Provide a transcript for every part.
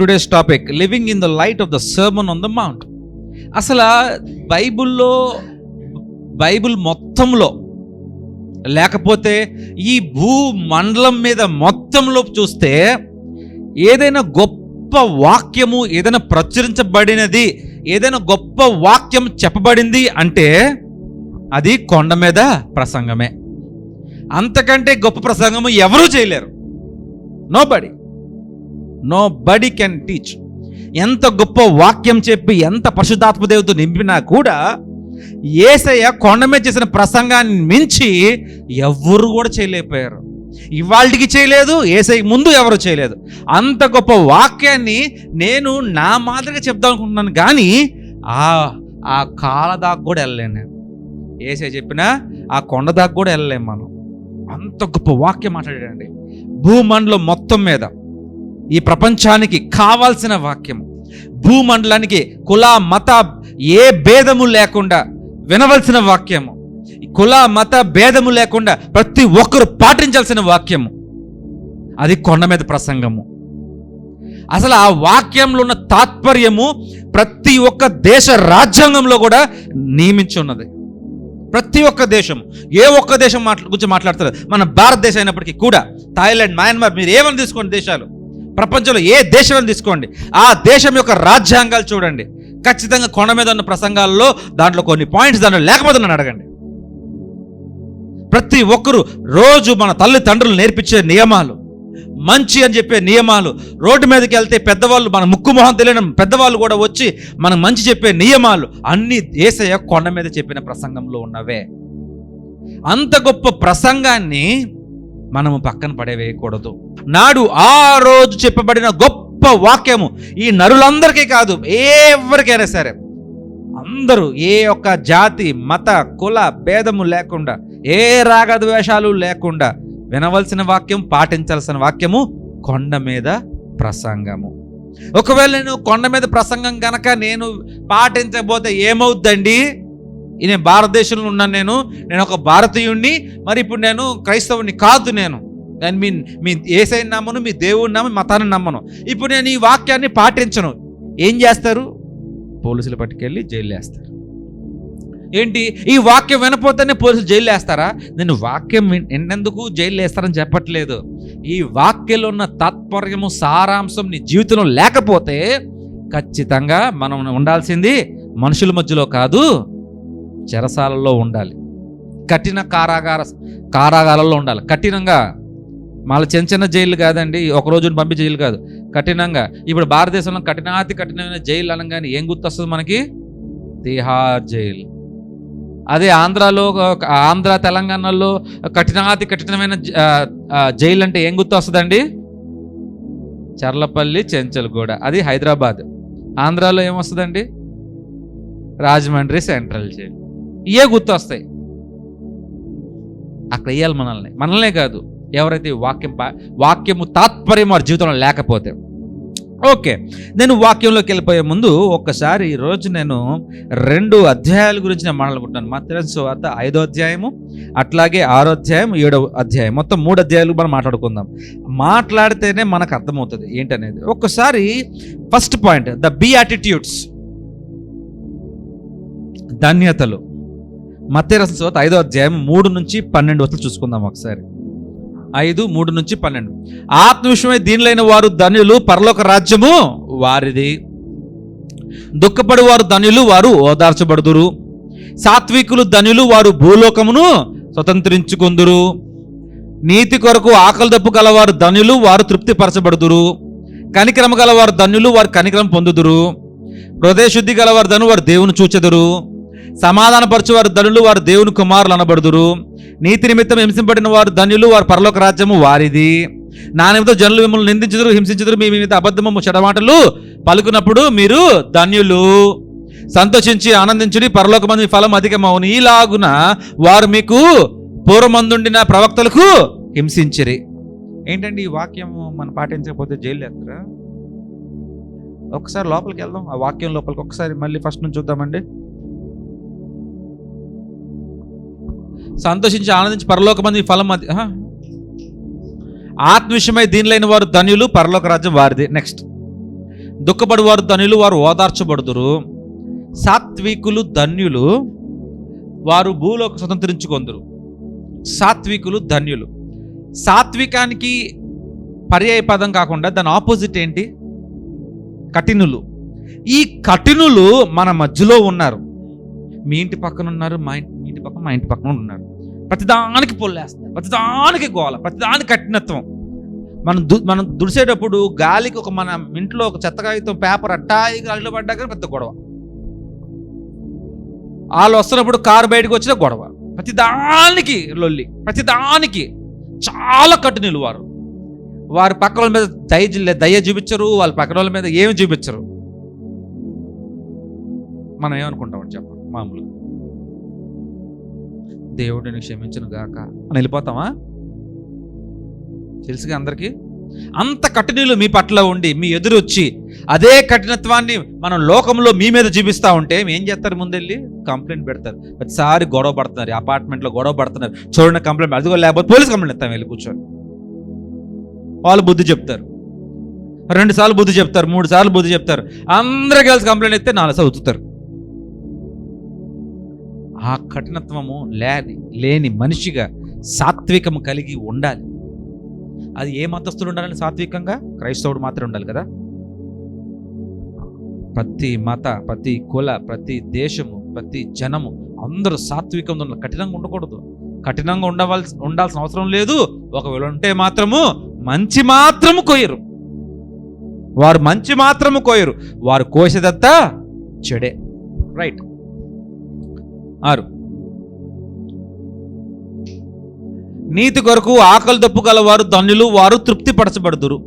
Today's topic living in the light of the sermon on the mount. అసలు Bible మొత్తంలో లేకపోతే ఈ భూమండలం మీద మొత్తంలో చూస్తే ఏదైనా గొప్ప వాక్యము ఏదైనా ప్రచురించబడినది, ఏదైనా గొప్ప వాక్యం చెప్పబడింది అంటే అది కొండ మీద ప్రసంగమే. అంతకంటే గొప్ప ప్రసంగము ఎవరూ చేయలేరు. Nobody can teach. ఎంత గొప్ప వాక్యం చెప్పి ఎంత పరిశుద్ధాత్మ దేవుడితో నింపినా కూడా యేసయ్య కొండ మీద చేసిన ప్రసంగాన్ని మించి ఎవరు కూడా చేయలేకపోయారు. ఇవాళకి చేయలేదు, యేసయ్య ముందు ఎవరు చేయలేదు. అంత గొప్ప వాక్యాన్ని నేను నా మాదిరిగా చెప్దాం అనుకుంటున్నాను, కానీ ఆ కాల దాకా కూడా వెళ్ళలేను నేను. యేసయ్య చెప్పినా ఆ కొండ దాకా కూడా వెళ్ళలేము మనం. అంత గొప్ప వాక్యం మాట్లాడాడండి. భూమండలం మొత్తం మీద ఈ ప్రపంచానికి కావాల్సిన వాక్యము, భూమండలానికి కుల మత ఏ భేదము లేకుండా వినవలసిన వాక్యము, కుల మత భేదము లేకుండా ప్రతి ఒక్కరు పాటించాల్సిన వాక్యము, అది కొండ మీద ప్రసంగము. అసలు ఆ వాక్యంలో ఉన్న తాత్పర్యము ప్రతి ఒక్క దేశ రాజ్యాంగంలో కూడా నియమించి ఉన్నది. ప్రతి ఒక్క దేశం, ఏ ఒక్క దేశం గురించి మాట్లాడుతారు, మన భారతదేశం అయినప్పటికీ కూడా థాయిలాండ్, మయన్మార్, మీరు ఏమైనా తీసుకోండి దేశాలు, ప్రపంచంలో ఏ దేశం తీసుకోండి, ఆ దేశం యొక్క రాజ్యాంగాలు చూడండి. ఖచ్చితంగా కొండ మీద ఉన్న ప్రసంగాల్లో దాంట్లో కొన్ని పాయింట్స్ దాంట్లో లేకపోతే నన్ను అడగండి. ప్రతి ఒక్కరు రోజు మన తల్లిదండ్రులు నేర్పించే నియమాలు, మంచి అని చెప్పే నియమాలు, రోడ్డు మీదకి వెళ్తే పెద్దవాళ్ళు, మన ముక్కు మొహం తెలియని పెద్దవాళ్ళు కూడా వచ్చి మనం మంచి చెప్పే నియమాలు అన్నీ యేసయ్య కొండ మీద చెప్పిన ప్రసంగంలో ఉన్నవే. అంత గొప్ప ప్రసంగాన్ని మనము పక్కన పడవేయకూడదు. నాడు ఆ రోజు చెప్పబడిన గొప్ప వాక్యము ఈ నరులందరికీ కాదు, ఎవరికైనా సరే, అందరూ ఏ ఒక్క జాతి మత కుల భేదము లేకుండా, ఏ రాగద్వేషాలు లేకుండా వినవలసిన వాక్యం, పాటించాల్సిన వాక్యము కొండ మీద ప్రసంగము. ఒకవేళ నేను కొండ మీద ప్రసంగం కనుక నేను పాటించకపోతే ఏమవుద్దండి? నేను భారతదేశంలో ఉన్నాను, నేను ఒక భారతీయుణ్ణి, మరి ఇప్పుడు నేను క్రైస్తవుని కాదు, నేను మీ యేసయ్యని నమ్మను, మీ దేవుడిని నమ్మను, మతాన్ని నమ్మను. ఇప్పుడు నేను ఈ వాక్యాన్ని పాటించను, ఏం చేస్తారు? పోలీసులు పట్టుకెళ్ళి జైలు వేస్తారు. ఏంటి, ఈ వాక్యం వినపోతేనే పోలీసులు జైలు వేస్తారా? నేను వాక్యం ఎన్నెందుకు జైలు వేస్తారని చెప్పట్లేదు. ఈ వాక్యంలో ఉన్న తాత్పర్యము, సారాంశం నీ జీవితంలో లేకపోతే ఖచ్చితంగా మనం ఉండాల్సింది మనుషుల మధ్యలో కాదు, చెరసాలలో ఉండాలి, కఠిన కారాగారాల్లో ఉండాలి. కఠినంగా, మళ్ళీ చిన్న చిన్న జైలు కాదండి, ఒక రోజుని పంపి జైలు కాదు, కఠినంగా. ఇప్పుడు భారతదేశంలో కఠినమైన జైలు అనగానే ఏం గుర్తొస్తుంది మనకి? తిహార్ జైలు. అదే ఆంధ్ర తెలంగాణలో కఠినమైన జైలు అంటే ఏం గుర్తొస్తుందండి? చర్లపల్లి, చెంచల్గూడ. అది హైదరాబాద్. ఆంధ్రాలో ఏమొస్తుందండి? Rajahmundry central jail. ఇవే గుర్తొస్తాయి. అక్కడ వేయాలి మనల్నే కాదు, ఎవరైతే వాక్యము తాత్పర్యం వారి జీవితంలో లేకపోతే. ఓకే, నేను వాక్యంలోకి వెళ్ళిపోయే ముందు ఒక్కసారి ఈరోజు నేను 2 అధ్యాయాల గురించి నేను మాట్లాడుకుంటున్నాను. మత్తయి సువార్త 5వ అధ్యాయము, అట్లాగే 6వ అధ్యాయం, 7వ అధ్యాయం, మొత్తం 3 అధ్యాయాలు మనం మాట్లాడుకుందాం. మాట్లాడితేనే మనకు అర్థమవుతుంది ఏంటనేది. ఒక్కసారి ఫస్ట్ పాయింట్, ద బియాటిట్యూడ్స్, ధన్యతలు. మత్తయి సువార్త 5వ అధ్యాయం 3 నుంచి 12 వరకు చూసుకుందాం ఒకసారి. 5:3 నుంచి 12. ఆత్మ విషయమై దీనులైన వారు ధన్యులు, పరలోక రాజ్యము వారిది. దుఃఖపడి వారు ధన్యులు, వారు ఓదార్చబడుదురు. సాత్వికులు ధన్యులు, వారు భూలోకమును స్వతంత్రించుకొందురు. నీతి కొరకు ఆకలి దప్పు గలవారు ధన్యులు, వారు తృప్తిపరచబడుదురు. కనికరమ గలవారు ధన్యులు, వారు కనికరం పొందుదురు. హృదయ శుద్ధి గలవారు ధనులు, వారు దేవుని చూచెదరు. సమాధానపరచువారు ధనులు, వారు దేవుని కుమారులు అనబడుదురు. నీతి నిమిత్తం హింసింపబడిన వారు ధన్యులు, వారు పరలోక రాజ్యము వారిది. నా నిమిత్తం జనులు మిమ్మల్ని నిందించుదురు, హింసించుదురు, మీ మీద అబద్ధము చెడమాటలు పలుకున్నప్పుడు మీరు ధన్యులు. సంతోషించి ఆనందించుడి, పరలోకమందు మీ ఫలం అధికమవును. ఈలాగున వారు మీకు పూర్వమందుండిన ప్రవక్తలకు హింసించిరి. ఏంటండి ఈ వాక్యము మనం పాటించకపోతే జైలు వేస్తారా? ఒకసారి లోపలికి వెళ్దాం, ఆ వాక్యం లోపలికి ఒకసారి మళ్ళీ ఫస్ట్ నుంచి చూద్దామండి. సంతోషించి ఆనందించి పరలోకమందు ఫలం ఆత్మ విషయమై దీనిలైన వారు ధన్యులు, పరలోక రాజ్యం వారిది. నెక్స్ట్, దుఃఖపడువారు ధన్యులు, వారు ఓదార్చబడుదురు. సాత్వికులు ధన్యులు, వారు భూలోక స్వతంత్రించుకొందురు. సాత్వికులు ధన్యులు. సాత్వికానికి పర్యాయ పదం కాకుండా దాని ఆపోజిట్ ఏంటి? కఠినులు. ఈ కఠినులు మన మధ్యలో ఉన్నారు. మీ ఇంటి పక్కన ఉన్నారు, మా ఇంటి పక్కన, మా ఇంటి పక్కన ఉన్నారు. ప్రతిదానికి పొల్లేస్తారు, ప్రతిదానికి గోల, ప్రతిదానికి కఠినత్వం. మనం దుడిసేటప్పుడు గాలికి మన ఇంట్లో ఒక చెత్త కాగితం పేపర్ అట్టాయి గాలిలో పడ్డాక పెద్ద గొడవ. వాళ్ళు వస్తున్నప్పుడు కారు బయటకు వచ్చిన గొడవ. ప్రతిదానికి లొల్లి, ప్రతిదానికి. చాలా కఠినులు వారు. వారి పక్కన వాళ్ళ మీద దయ చూపించరు, వాళ్ళ పక్కన వాళ్ళ మీద ఏమి చూపించరు. మనం ఏమనుకుంటామని చెప్పండి? మామూలుగా దేవుడిని క్షమించను గాక అని వెళ్ళిపోతామా? తెలుసుగా అందరికీ. అంత కఠినులు మీ పట్ల ఉండి మీ ఎదురు వచ్చి అదే కఠినత్వాన్ని మనం లోకంలో మీ మీద చూపిస్తూ ఉంటే ఏం చేస్తారు? ముందెళ్ళి కంప్లైంట్ పెడతారు. ప్రతిసారి గొడవ పడుతున్నారు, అపార్ట్మెంట్లో గొడవ పడుతున్నారు, చూడండి కంప్లైంట్, అదిగో లేకపోతే పోలీస్ కంప్లైంట్ ఇస్తాం. వెళ్ళి కూర్చొని వాళ్ళు బుద్ధి చెప్తారు. 2 సార్లు బుద్ధి చెప్తారు, 3 సార్లు బుద్ధి చెప్తారు. అందరూ కలిసి కంప్లైంట్ ఇస్తే 4 సార్లు ఉతుకుతారు. ఆ కఠినత్వము లేని మనిషిగా సాత్వికము కలిగి ఉండాలి. అది ఏ మతస్థుడు ఉండాలని? సాత్వికంగా క్రైస్తవుడు మాత్రమే ఉండాలి కదా. ప్రతి మత, ప్రతి కుల, ప్రతి దేశము, ప్రతి జనము అందరూ సాత్వికంగా ఉండాలి. కఠినంగా ఉండకూడదు. కఠినంగా ఉండాల్సిన అవసరం లేదు. ఒకవేళ ఉంటే మాత్రము మంచి మాత్రము కోయరు. వారు మంచి మాత్రము కోయరు, వారు కోసేదంతా చెడే. రైట్. 6. నీతి కొరకు ఆకలి దప్పు గలవారు ధన్యులు, వారు తృప్తి పరచబడుదురు.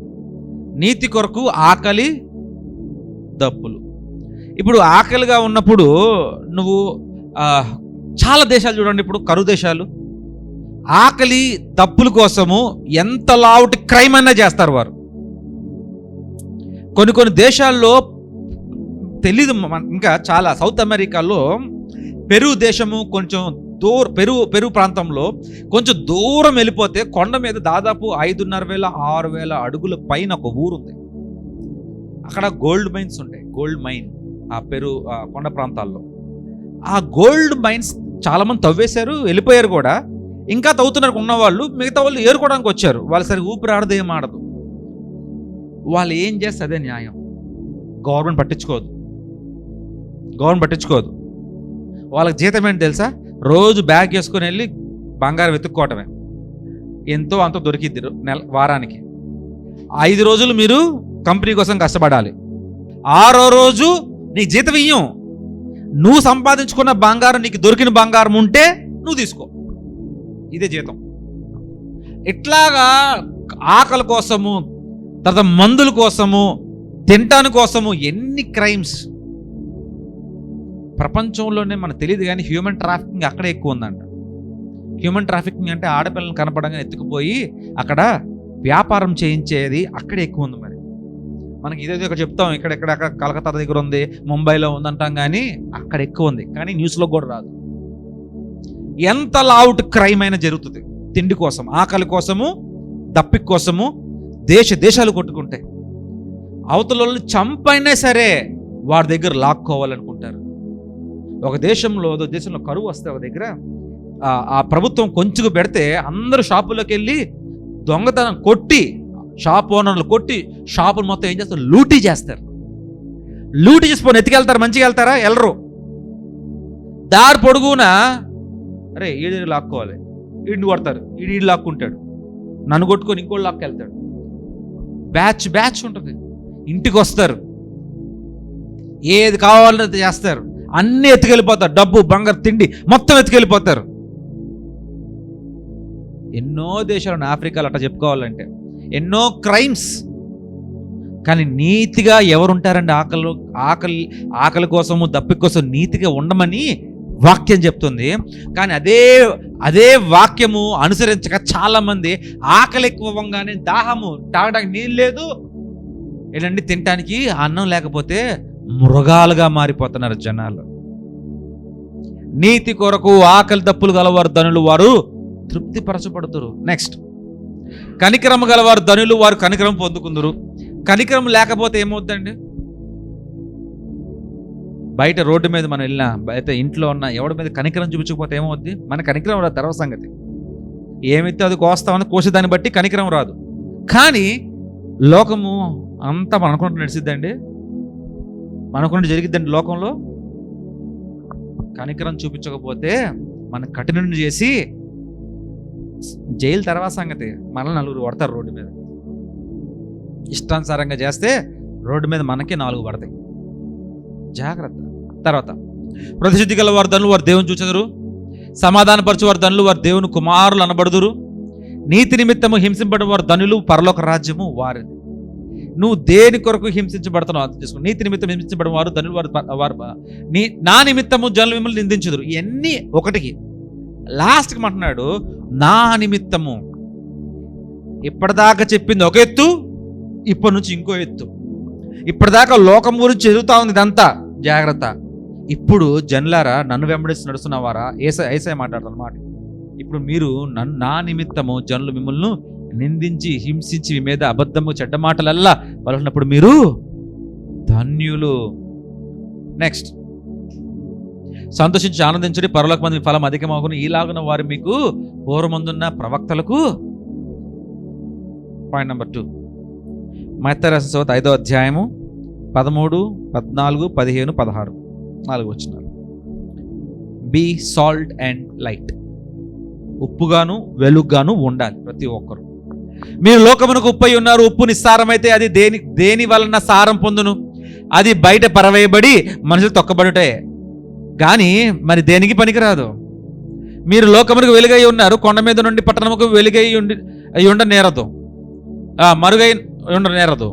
నీతి కొరకు ఆకలి దప్పులు. ఇప్పుడు ఆకలిగా ఉన్నప్పుడు నువ్వు చాలా దేశాలు చూడండి, ఇప్పుడు కరువు దేశాలు, ఆకలి దప్పుల కోసము ఎంత లావుటి క్రైమ్ అయినా చేస్తారు వారు. కొన్ని దేశాల్లో తెలీదు. ఇంకా చాలా సౌత్ అమెరికాలో పెరు దేశము కొంచెం పెరు ప్రాంతంలో కొంచెం దూరం వెళ్ళిపోతే కొండ మీద దాదాపు 5,500-6,000 అడుగుల పైన ఒక ఊరు ఉంది. అక్కడ గోల్డ్ మైన్స్ ఉంటాయి. గోల్డ్ మైన్ ఆ కొండ ప్రాంతాల్లో. ఆ గోల్డ్ మైన్స్ చాలా మంది తవ్వేశారు, వెళ్ళిపోయారు కూడా. ఇంకా తవ్వుతున్నారు ఉన్నవాళ్ళు. మిగతా వాళ్ళు ఏరుకోవడానికి వచ్చారు. వాళ్ళు సరే ఊపిరి ఆడదు, ఏం ఆడదు. వాళ్ళు ఏం చేస్తే అదే న్యాయం. గవర్నమెంట్ పట్టించుకోదు. వాళ్ళకి జీతం ఏంటి తెలుసా? రోజు బ్యాగ్ వేసుకొని వెళ్ళి బంగారం వెతుక్కోవటమే. ఎంతో అంత దొరికిద్ది వారానికి. 5 రోజులు మీరు కంపెనీ కోసం కష్టపడాలి. 6వ రోజు నీకు జీతం ఇయ్యం. నువ్వు సంపాదించుకున్న బంగారం, నీకు దొరికిన బంగారం ఉంటే నువ్వు తీసుకో, ఇదే జీతం. ఇట్లాగా ఆకలి కోసము, తర్వాత మందుల కోసము, తింటాని కోసము ఎన్ని క్రైమ్స్ ప్రపంచంలోనే మనకు తెలియదు. కానీ హ్యూమన్ ట్రాఫికింగ్ అక్కడే ఎక్కువ ఉందంట. హ్యూమన్ ట్రాఫికింగ్ అంటే ఆడపిల్లలను కనపడంగా ఎత్తుకుపోయి అక్కడ వ్యాపారం చేయించేది అక్కడే ఎక్కువ ఉంది. మరి మనకి ఇదే ఇక్కడ చెప్తాం, ఇక్కడ కలకత్తా దగ్గర ఉంది, ముంబైలో ఉందంటాం, కానీ అక్కడ ఎక్కువ ఉంది. కానీ న్యూస్లో కూడా రాదు. ఎంత లావుట్ క్రైమ్ అయినా జరుగుతుంది తిండి కోసం, ఆకలి కోసము, దప్పిక కోసము. దేశాలు కొట్టుకుంటాయి. అవతల చంపైనా సరే వాడి దగ్గర లాక్కోవాలనుకుంటారు. ఒక దేశంలో కరువు వస్తే ఒక దగ్గర ఆ ప్రభుత్వం కొంచెం పెడితే అందరూ షాపులోకి వెళ్ళి దొంగతనం కొట్టి, షాప్ ఓనర్లు కొట్టి షాపులు మొత్తం ఏం చేస్తారు? లూటీ చేస్తారు. లూటీ చేసిపోయి ఎత్తుకెళ్తారు. మంచిగా వెళ్తారా? వెళ్ళరు. దారి పొడుగునా అరే ఈడు లాక్కోవాలి, ఈడిని కొడతారు, ఈడు లాక్కుంటాడు, నన్ను కొట్టుకొని ఇంకోటి లాక్కెళ్తాడు. బ్యాచ్ ఉంటుంది. ఇంటికి వస్తారు, ఏది కావాలంటే చేస్తారు, అన్నీ ఎత్తుకెళ్ళిపోతారు. డబ్బు, బంగారు, తిండి మొత్తం ఎత్తుకెళ్ళిపోతారు. ఎన్నో దేశాలు ఆఫ్రికాలో అట్లా చెప్పుకోవాలంటే ఎన్నో క్రైమ్స్. కానీ నీతిగా ఎవరుంటారండి? ఆకలి కోసము, దప్పిక కోసం నీతిగా ఉండమని వాక్యం చెప్తుంది. కానీ అదే వాక్యము అనుసరించక చాలా మంది ఆకలి ఎక్కువగానే దాహము, తాగడానికి నీళ్ళు లేదు, ఏంటండి తినటానికి అన్నం లేకపోతే మృగాలుగా మారిపోతున్నారు జనాలు. నీతి కొరకు ఆకలి దప్పులు గలవారు ధనులు, వారు తృప్తిపరచబడుతురు. నెక్స్ట్, కనికరము గలవారు ధనులు, వారు కనికరం పొందుకుందరు. కనికరం లేకపోతే ఏమవుతుందండి? బయట రోడ్డు మీద మనం వెళ్ళినా, బయట ఇంట్లో ఉన్న ఎవడి మీద కనికరం చూపించకపోతే ఏమవుద్ది? మన కనికరం రాదు, తర్వాత సంగతి. ఏమైతే అది కోస్తామని కోసేదాన్ని బట్టి కనికరం రాదు. కానీ లోకము అంతా మనం అనుకుంటూ నడిచిద్దండి, మనకున్నట్టు జరిగిద్దండి. లోకంలో కనికరం చూపించకపోతే మన కఠినం చేసి జైలు తర్వాత సంగతి. మళ్ళీ నలుగురు పడతారు రోడ్డు మీద. ఇష్టానుసారంగా చేస్తే రోడ్డు మీద మనకి 4 పడతాయి. జాగ్రత్త. తర్వాత, ప్రతిశుద్ధి గల వారు ధనులు, వారు దేవుని చూచెదరు. సమాధానపరచు వారు ధనులు, వారు దేవుని కుమారులు అనబడుదురు. నీతి నిమిత్తము హింసింపబడిన వారు ధనులు, పరలోక రాజ్యము వారిది. నువ్వు దేని కొరకు హింసించబడుతున్నావు అర్థం చేసుకో. నీతి నిమిత్తం హింసించబడిన వారు ధనులు, వారు నా నిమిత్తము జనులు మిమ్మల్ని నిందించుదురు. ఇవన్నీ ఒకటికి లాస్ట్కి అంటున్నాడు, నా నిమిత్తము. ఇప్పటిదాకా చెప్పింది ఒక ఎత్తు, ఇప్పటి నుంచి ఇంకో ఎత్తు. ఇప్పటిదాకా లోకం గురించి ఎదుగుతా ఉంది ఇదంతా, జాగ్రత్త. ఇప్పుడు జనులారా, నన్ను వెంబడిస్తూ నడుస్తున్నవారా, ఏసై మాట్లాడుతున్న మాట. ఇప్పుడు మీరు నా నిమిత్తము జనులు మిమ్మల్ని నిందించి హింసించి మీ మీద అబద్ధము చెడ్డ మాటలల్లా పలుకున్నప్పుడు మీరు ధన్యులు. నెక్స్ట్, సంతోషించి ఆనందించండి, పరలోకమందు మీ ఫలం అధికమగును. ఈలాగున వారు మీకు పూర్వమందున్న ప్రవక్తలకు. పాయింట్ నెంబర్ 2, మత్తయి రాసిన సువార్త 5వ అధ్యాయము 13, 14, 15, 16 4 వచనాలు. Be salt and light. ఉప్పుగాను వెలుగుగాను ఉండాలి ప్రతి ఒక్కరు. మీరు లోకమునకు ఉప్పై ఉన్నారు. ఉప్పు నిస్సారమైతే అది దేని వలన సారం పొందును? అది బయట పరవేయబడి మనుషులు తొక్కబడుటే కానీ మరి దేనికి పనికిరాదు. మీరు లోకమునకు వెలుగై ఉన్నారు. కొండ మీద నుండి పట్టణముకు వెలుగై ఉండనేరదు, మరుగై ఉండనేరదు.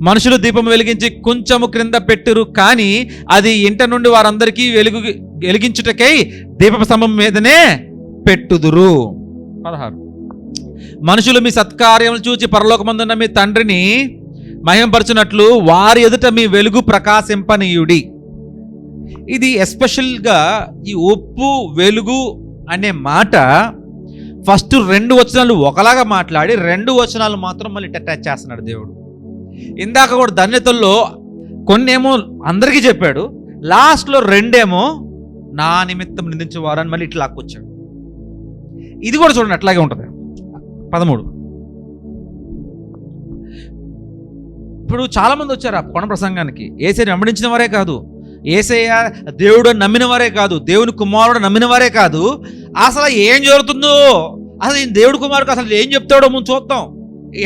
మనుషులు దీపం వెలిగించి కొంచెము క్రింద పెట్టురు, కానీ అది ఇంట నుండి వారందరికీ వెలిగించుటకై దీప స్తంభం మీదనే పెట్టుదురు. 16, మనుషులు మీ సత్కార్యములు చూచి పరలోకమందున్న మీ తండ్రిని మహిమపరచునట్లు వారి ఎదుట మీ వెలుగు ప్రకాశింపనీయుడి. ఇది ఎస్పెషల్గా ఈ ఉప్పు వెలుగు అనే మాట ఫస్ట్ 2 వచనాలు ఒకలాగా మాట్లాడి 2 వచనాలు మాత్రం మళ్ళీ అటాచ్ చేస్తున్నాడు దేవుడు. ఇందాక కూడా ధన్యతల్లో కొన్నేమో అందరికీ చెప్పాడు, లాస్ట్లో 2 నా నిమిత్తం నిందించేవారు అని మళ్ళీ ఇట్లా లాక్కొచ్చాడు. ఇది కూడా చూడండి అట్లాగే ఉంటుంది. 13, ఇప్పుడు చాలామంది వచ్చారు ఆ కొన ప్రసంగానికి. యేసయ్యను వెంబడించిన వారే కాదు, యేసయ్య దేవుడు నమ్మిన వారే కాదు, దేవుని కుమారుడు నమ్మిన వారే కాదు, అసలు ఏం జరుగుతుందో, అసలు దేవుడి కుమారుడు అసలు ఏం చెప్తాడో ముందు చూద్దాం,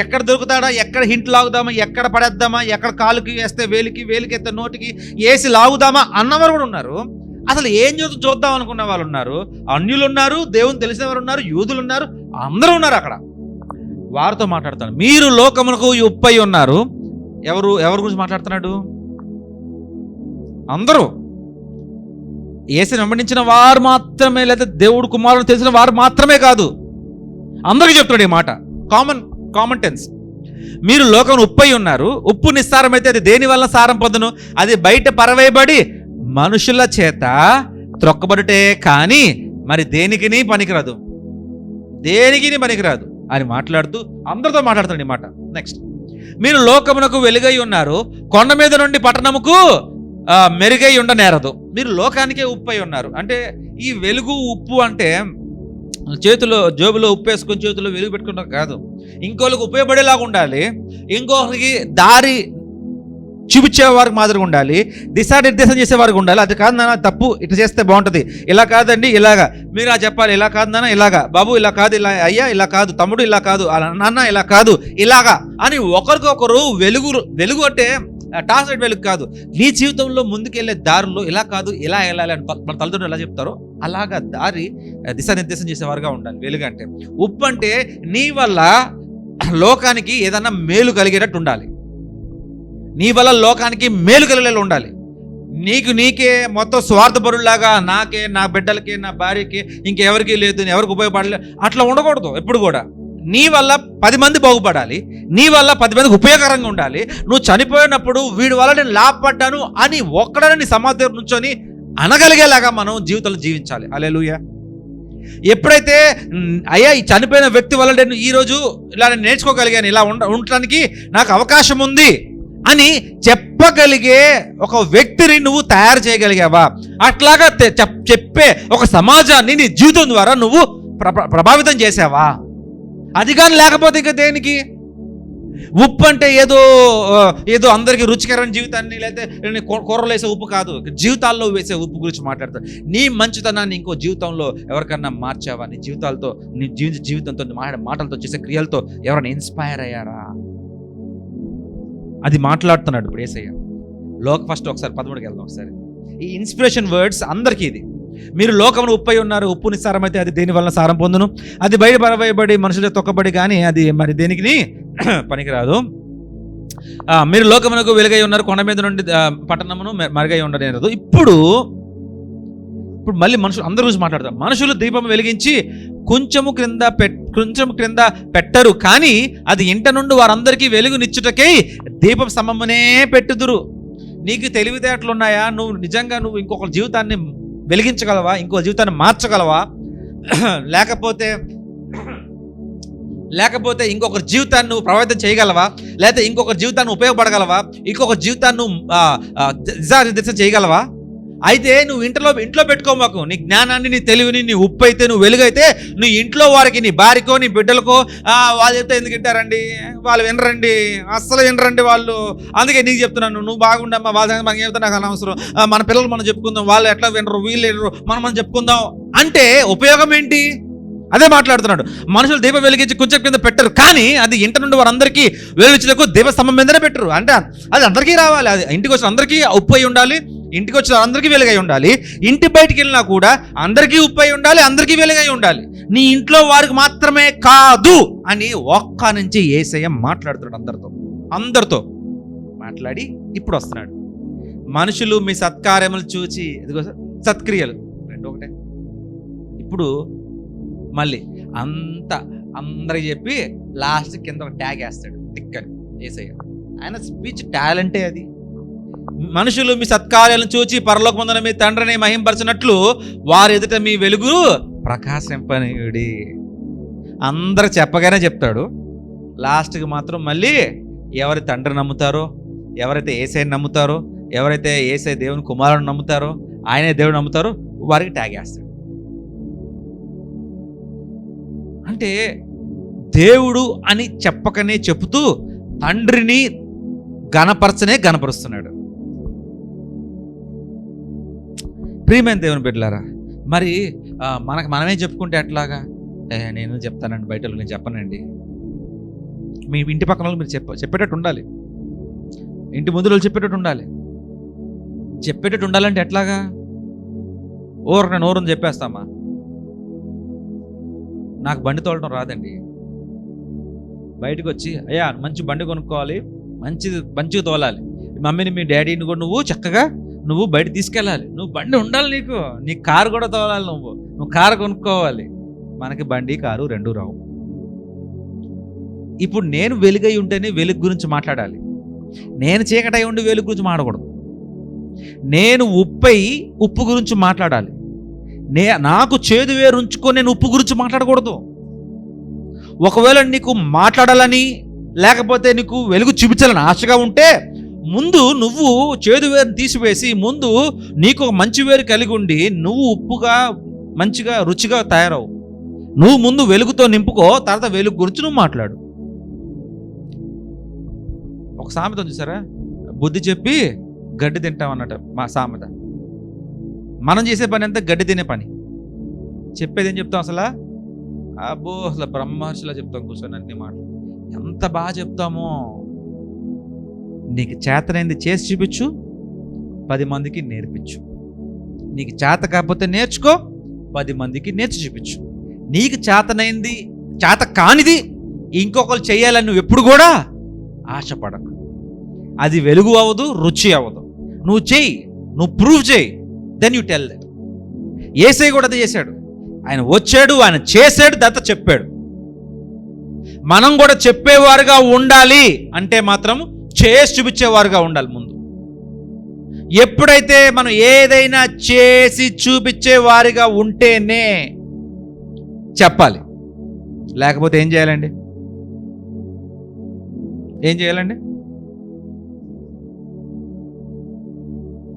ఎక్కడ దొరుకుతాడా, ఎక్కడ హింట్ లాగుదామా, ఎక్కడ పడేద్దామా, ఎక్కడ కాలుకి వేస్తే వేలికి వేలికి నోటికి వేసి లాగుదామా అన్నవారు కూడా ఉన్నారు. అసలు ఏం చూద్దాం అనుకున్న వాళ్ళు ఉన్నారు, అన్యులు ఉన్నారు, దేవుని తెలిసిన వారు ఉన్నారు, యూదులు ఉన్నారు, అందరూ ఉన్నారు అక్కడ. వారితో మాట్లాడతాను. మీరు లోకమునకు ఉప్పై ఉన్నారు. ఎవరి గురించి మాట్లాడుతున్నాడు? అందరూ. యేసుని వెంబడించిన వారు మాత్రమే, లేదా దేవుడు కుమారుడు తెలిసిన వారు మాత్రమే కాదు, అందరికీ చెప్తున్నాడు ఈ మాట. Common tense. మీరు లోకం ఉప్పై ఉన్నారు. ఉప్పు నిస్సారమైతే అది దేని వల్ల సారం పొందును? అది బయట పరవేయబడి మనుషుల చేత త్రొక్కబడుటే కానీ మరి దేనికి పనికిరాదు, దేనికి పనికిరాదు అని మాట్లాడుతూ అందరితో మాట్లాడుతాడు ఈ మాట. నెక్స్ట్, మీరు లోకమునకు వెలుగై ఉన్నారు. కొండ మీద నుండి పట్టణముకు మెరుగై ఉండనేరదు. మీరు లోకానికే ఉప్పై ఉన్నారు. అంటే ఈ వెలుగు ఉప్పు అంటే చేతిలో జోబులో ఉప్పు వేసుకొని చేతిలో వెలుగు పెట్టుకుంటాం కాదు, ఇంకోళ్ళకి ఉపయోగపడేలాగా ఉండాలి, ఇంకొకరికి దారి చూపించే వారికి మాదిరిగా ఉండాలి, దిశానిర్దేశం చేసేవారికి ఉండాలి. అది కాదు నాన్న తప్పు, ఇట్లా చేస్తే బాగుంటుంది, ఇలా కాదండి ఇలాగా మీరు చెప్పాలి, ఇలా కాదు నాన్న ఇలాగా, బాబు ఇలా కాదు, ఇలా అయ్యా ఇలా కాదు, తమ్ముడు ఇలా కాదు, అలా నాన్న ఇలా కాదు, ఇలాగా అని ఒకరికొకరు వెలుగు అంటే టార్చ్ వెలుగు కాదు, నీ జీవితంలో ముందుకెళ్ళే దారిలో ఇలా కాదు ఇలా వెళ్ళాలి అని మన తల్లిదండ్రులు ఎలా చెప్తారో అలాగా దారి దిశానిర్దేశం చేసేవారుగా ఉండాలి. వెలుగు అంటే. ఉప్పు అంటే నీ వల్ల లోకానికి ఏదన్నా మేలు కలిగేటట్టు ఉండాలి, నీ వల్ల లోకానికి మేలు కలిగేలా ఉండాలి. నీకే మొత్తం స్వార్థపరులాగా నాకే, నా బిడ్డలకి, నా భార్యకి, ఇంకెవరికి లేదు, ఎవరికి ఉపయోగపడలేదు అట్లా ఉండకూడదు. ఎప్పుడు కూడా నీ వల్ల 10 మంది బాగుపడాలి, నీ వల్ల 10 మందికి ఉపయోగకరంగా ఉండాలి. నువ్వు చనిపోయినప్పుడు వీడి వల్ల నేను లాభపడ్డాను అని ఒక్కడని నీ సమాధి నుంచొని అనగలిగేలాగా మనం జీవితంలో జీవించాలి. హల్లెలూయా. ఎప్పుడైతే అయ్యా ఈ చనిపోయిన వ్యక్తి వల్ల నేను ఈరోజు ఇలా నేను నేర్చుకోగలిగాను, ఇలా ఉండటానికి నాకు అవకాశం ఉంది అని చెప్పగలిగే ఒక వ్యక్తిని నువ్వు తయారు చేయగలిగావా? అట్లాగా చెప్పే ఒక సమాజాన్ని నీ జీవితం ద్వారా నువ్వు ప్రభావితం చేసావా? అది కానీ లేకపోతే ఇక దేనికి? ఉప్పు అంటే ఏదో అందరికీ రుచికరమైన జీవితాన్ని, లేకపోతే కూరలు వేసే ఉప్పు కాదు, జీవితాల్లో వేసే ఉప్పు గురించి మాట్లాడతాడు. నీ మంచితనాన్ని ఇంకో జీవితంలో ఎవరికన్నా మార్చావా? నీ జీవితాలతో, నీ జీవితంతో, మాటలతో, చేసే క్రియలతో ఎవరైనా ఇన్స్పైర్ అయ్యారా? అది మాట్లాడుతున్నాడు ఇప్పుడు యేసయ్య. ఫస్ట్ ఒకసారి 13కి వెళ్దాం. ఒకసారి ఈ ఇన్స్పిరేషన్ వర్డ్స్ అందరికీ ఇది. మీరు లోకమును ఉప్పై ఉన్నారు, ఉప్పు నిస్సారమైతే అది దేని వలన సారం పొందును? అది బయట పరవేయబడి మనుషులు తొక్కబడి కానీ అది మరి దేనికి పనికిరాదు. మీరు లోకమునకు వెలుగై ఉన్నారు, కొండ మీద నుండి పట్టణమును మరుగై ఉండలేదు. ఇప్పుడు మళ్ళీ మనుషులు అందరి గురించి మాట్లాడతారు. మనుషులు దీపం వెలిగించి కొంచెము క్రింద పెట్టరు, కానీ అది ఇంట నుండి వారందరికీ వెలుగునిచ్చుటకై దీపం సమమునే పెట్టుదురు. నీకు తెలివితేటలున్నాయా? నువ్వు ఇంకొక జీవితాన్ని వెలిగించగలవా? ఇంకో జీవితాన్ని మార్చగలవా? లేకపోతే ఇంకొకరి జీవితాన్ని నువ్వు ప్రభావితం చేయగలవా? లేకపోతే ఇంకొకరి జీవితాన్ని ఉపయోగపడగలవా? ఇంకొకరి జీవితాన్ని నువ్వు దిశ చేయగలవా? అయితే నువ్వు ఇంట్లో పెట్టుకోమాకు. నీ జ్ఞానాన్ని, నీ తెలివిని, నీ ఉప్పు అయితే, నువ్వు వెలుగైతే నువ్వు ఇంట్లో వారికి, నీ భార్యకో, నీ బిడ్డలకో, వాళ్ళు చెప్తే ఎందుకు వింటారండి? వాళ్ళు వినరండి, అస్సలు వినరండి వాళ్ళు. అందుకే నీకు చెప్తున్నాను, నువ్వు బాగుండమ్మా, వాళ్ళ మనకి చెప్తే నాకు అనవసరం, మన పిల్లలు మనం చెప్పుకుందాం, వాళ్ళు ఎట్లా వినరు, వీళ్ళు వినరు, మనం చెప్పుకుందాం అంటే ఉపయోగం ఏంటి? అదే మాట్లాడుతున్నాడు. మనుషులు దీపం వెలిగించి కొంచెం కింద పెట్టరు, కానీ అది ఇంటి నుండి వారందరికీ వెలుగుచ్చుటకు దీపస్తంభం మీదనే పెట్టరు. అంటే అది అందరికీ రావాలి. అది ఇంటికి వచ్చిన అందరికీ ఉప్పు అయి ఉండాలి, ఇంటికి వచ్చిన అందరికీ వెలుగై ఉండాలి. ఇంటి బయటికి వెళ్ళినా కూడా అందరికీ ఉప్పు అయి ఉండాలి, అందరికీ వెలుగై ఉండాలి. నీ ఇంట్లో వారికి మాత్రమే కాదు అని ఒక్క నుంచి యేసయ్య మాట్లాడుతున్నాడు. అందరితో మాట్లాడి ఇప్పుడు వస్తున్నాడు. మనుషులు మీ సత్కార్యములు చూచి, ఇదిగో సత్క్రియలు రెండు ఒకటే. ఇప్పుడు మళ్ళీ అందరికి చెప్పి లాస్ట్ కింద ఒక ట్యాగ్ వేస్తాడు, టిక్కర్ యేసయ్య. ఆయన స్పీచ్ టాలెంటే అది. మనుషులు మీ సత్కార్యాలను చూచి పరలోకమందున మీ తండ్రిని మహింపరచినట్లు వారి ఎదుట మీ వెలుగు ప్రకాశింపనీయుడి. అందరు చెప్పగానే చెప్తాడు. లాస్ట్కి మాత్రం మళ్ళీ ఎవరి తండ్రిని నమ్ముతారో, ఎవరైతే యేసయ్యని నమ్ముతారో, ఎవరైతే యేసయ్య దేవుని కుమారుని నమ్ముతారో, ఆయనే దేవుడు నమ్ముతారో వారికి ట్యాగ్ వేస్తాడు. అంటే దేవుడు అని చెప్పకనే చెబుతూ తండ్రిని గణపరుస్తున్నాడు. ప్రియమైన దేవుని బిడ్డలారా, మరి మనమే చెప్పుకుంటే ఎట్లాగా? నేను చెప్తానండి, బయట నేను చెప్పనండి. మీ ఇంటి పక్కన వాళ్ళు మీరు చెప్పేటట్టు ఉండాలి, ఇంటి ముందు వాళ్ళు చెప్పేటట్టు ఉండాలంటే ఎట్లాగా? నేను ఓరని చెప్పేస్తామా? నాకు బండి తోలడం రాదండి. బయటకు వచ్చి అయ్యా మంచి బండి కొనుక్కోవాలి, మంచిగా తోలాలి, మమ్మీని మీ డాడీని కూడా నువ్వు చక్కగా బయట తీసుకెళ్ళాలి, నువ్వు బండి ఉండాలి, నీ కారు కూడా తోలాలి, నువ్వు కారు కొనుక్కోవాలి. మనకి బండి కారు రెండు రావు. ఇప్పుడు నేను వెలుగై ఉంటేనే వెలుగు గురించి మాట్లాడాలి, నేను చీకటై ఉండి వెలుగు గురించి మాట్లాడకూడదు. నేను ఉప్పు గురించి మాట్లాడాలి, నాకు చేదు వేరు ఉంచుకొని నేను ఉప్పు గురించి మాట్లాడకూడదు. ఒకవేళ నీకు మాట్లాడాలని లేకపోతే నీకు వెలుగు చూపించాలని ఆశగా ఉంటే ముందు నువ్వు చేదు వేరుని తీసివేసి ముందు నీకు ఒక మంచి వేరు కలిగి ఉండి నువ్వు ఉప్పుగా మంచిగా రుచిగా తయారవు. నువ్వు ముందు వెలుగుతో నింపుకో, తర్వాత వెలుగు గురించి నువ్వు మాట్లాడు. ఒక సామెత చూసారా, బుద్ధి చెప్పి గడ్డి తింటామన్నట మా సామెత. మనం చేసే పని అంతా గడ్డి తినే పని. చెప్పేది ఏం చెప్తాం అసలు? అసలు బ్రహ్మర్షిలా చెప్తాం కూర్చొని అన్ని మాటలు. ఎంత బాగా చెప్తామో. నీకు చేతనైంది చేసి చూపించు, 10 మందికి నేర్పించు. నీకు చేత కాకపోతే నేర్చుకో, 10 మందికి నేర్చి చూపించు. నీకు చేత కానిది ఇంకొకరు చేయాలని నువ్వు ఎప్పుడు కూడా ఆశపడకు. అది వెలుగు అవ్వదు, రుచి అవ్వదు. నువ్వు చెయ్యి, నువ్వు ప్రూవ్ చేయి, దెన్ యూ టెల్ దట్. యేసయ్య కూడా అది చేశాడు. ఆయన వచ్చాడు, ఆయన చేశాడు, దాంతో చెప్పాడు. మనం కూడా చెప్పేవారుగా ఉండాలి అంటే మాత్రం చేసి చూపించేవారుగా ఉండాలి. ముందు ఎప్పుడైతే మనం ఏదైనా చేసి చూపించేవారిగా ఉంటేనే చెప్పాలి. లేకపోతే ఏం చేయాలండి?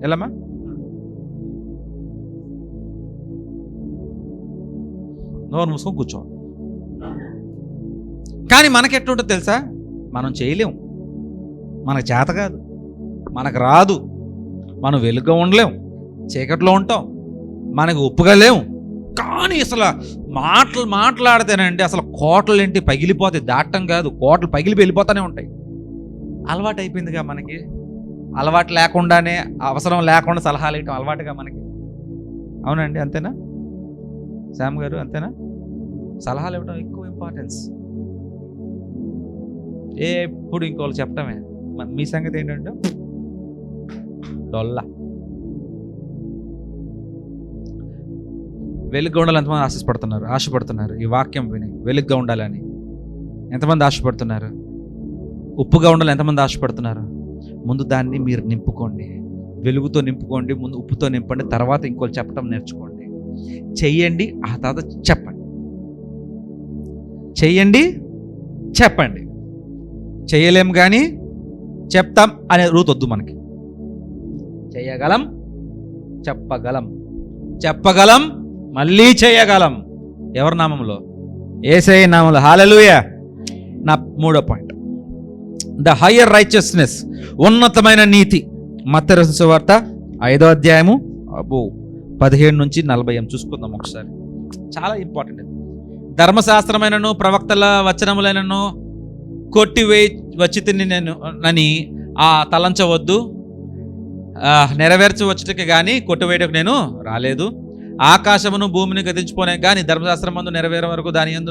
వెళ్ళమ్మా. నోరు మూసుకొని కూర్చో. కానీ మనకి ఎట్లుంటుందో తెలుసా? మనం చేయలేం, మనకు చేత కాదు, మనకు రాదు, మనం వెలుగుగా ఉండలేం, చీకట్లో ఉంటాం, మనకు ఒప్పుగా లేవు. కానీ అసలు మాట్లాడితేనండి అసలు కోటలు ఏంటి పగిలిపోతాయి, దాటం కాదు, కోటలు పగిలిపోయి వెళ్ళిపోతూనే ఉంటాయి. అలవాటు అయిపోయిందిగా మనకి. అలవాటు లేకుండానే, అవసరం లేకుండా సలహాలు ఇవ్వటం అలవాటుగా మనకి. అవునండి, అంతేనా శ్యామ్ గారు? అంతేనా? సలహాలు ఇవ్వడం ఎక్కువ ఇంపార్టెన్స్. ఎప్పుడు ఇంకోళ్ళు చెప్పటమే. మీ సంగతి ఏంటంటే డొల్లా. వెలుగుగా ఉండాలని ఎంతమంది ఆశపడుతున్నారు ఈ వాక్యం విని వెలుగుగా ఉండాలని ఎంతమంది ఆశపడుతున్నారు? ఉప్పుగా ఉండాలని ఎంతమంది ఆశపడుతున్నారు? ముందు దాన్ని మీరు నింపుకోండి, వెలుగుతో నింపుకోండి, ముందు ఉప్పుతో నింపండి, తర్వాత ఇంకోళ్ళు చెప్పటం నేర్చుకోండి. చెయ్యండి, ఆ తర్వాత చెప్పండి. చెయ్యండి, చెప్పండి. చేయలేం కానీ చెప్తాం అనే రూట్ వద్దు మనకి. చేయగలం, చెప్పగలం, మళ్ళీ చేయగలం. ఎవరి నామంలో? యేసయ్య నామంలో. హల్లెలూయా. నా 3వ పాయింట్, ద హయ్యర్ రైచియస్నెస్, ఉన్నతమైన నీతి. మత్తయి రాసిన సువార్త 5వ అధ్యాయము 17-40 చూసుకుందాం ఒకసారి. చాలా ఇంపార్టెంట్. ధర్మశాస్త్రమైనను ప్రవక్తల వచనములైనను కొట్టివేయి వచ్చి తిని నేను అని తలంచవద్దు, నెరవేర్చవచ్చుటకి కానీ కొట్టివేయటకు నేను రాలేదు. ఆకాశమును భూమిని గతించిపోనే కానీ ధర్మశాస్త్రమందు నెరవేరే వరకు దాని యందు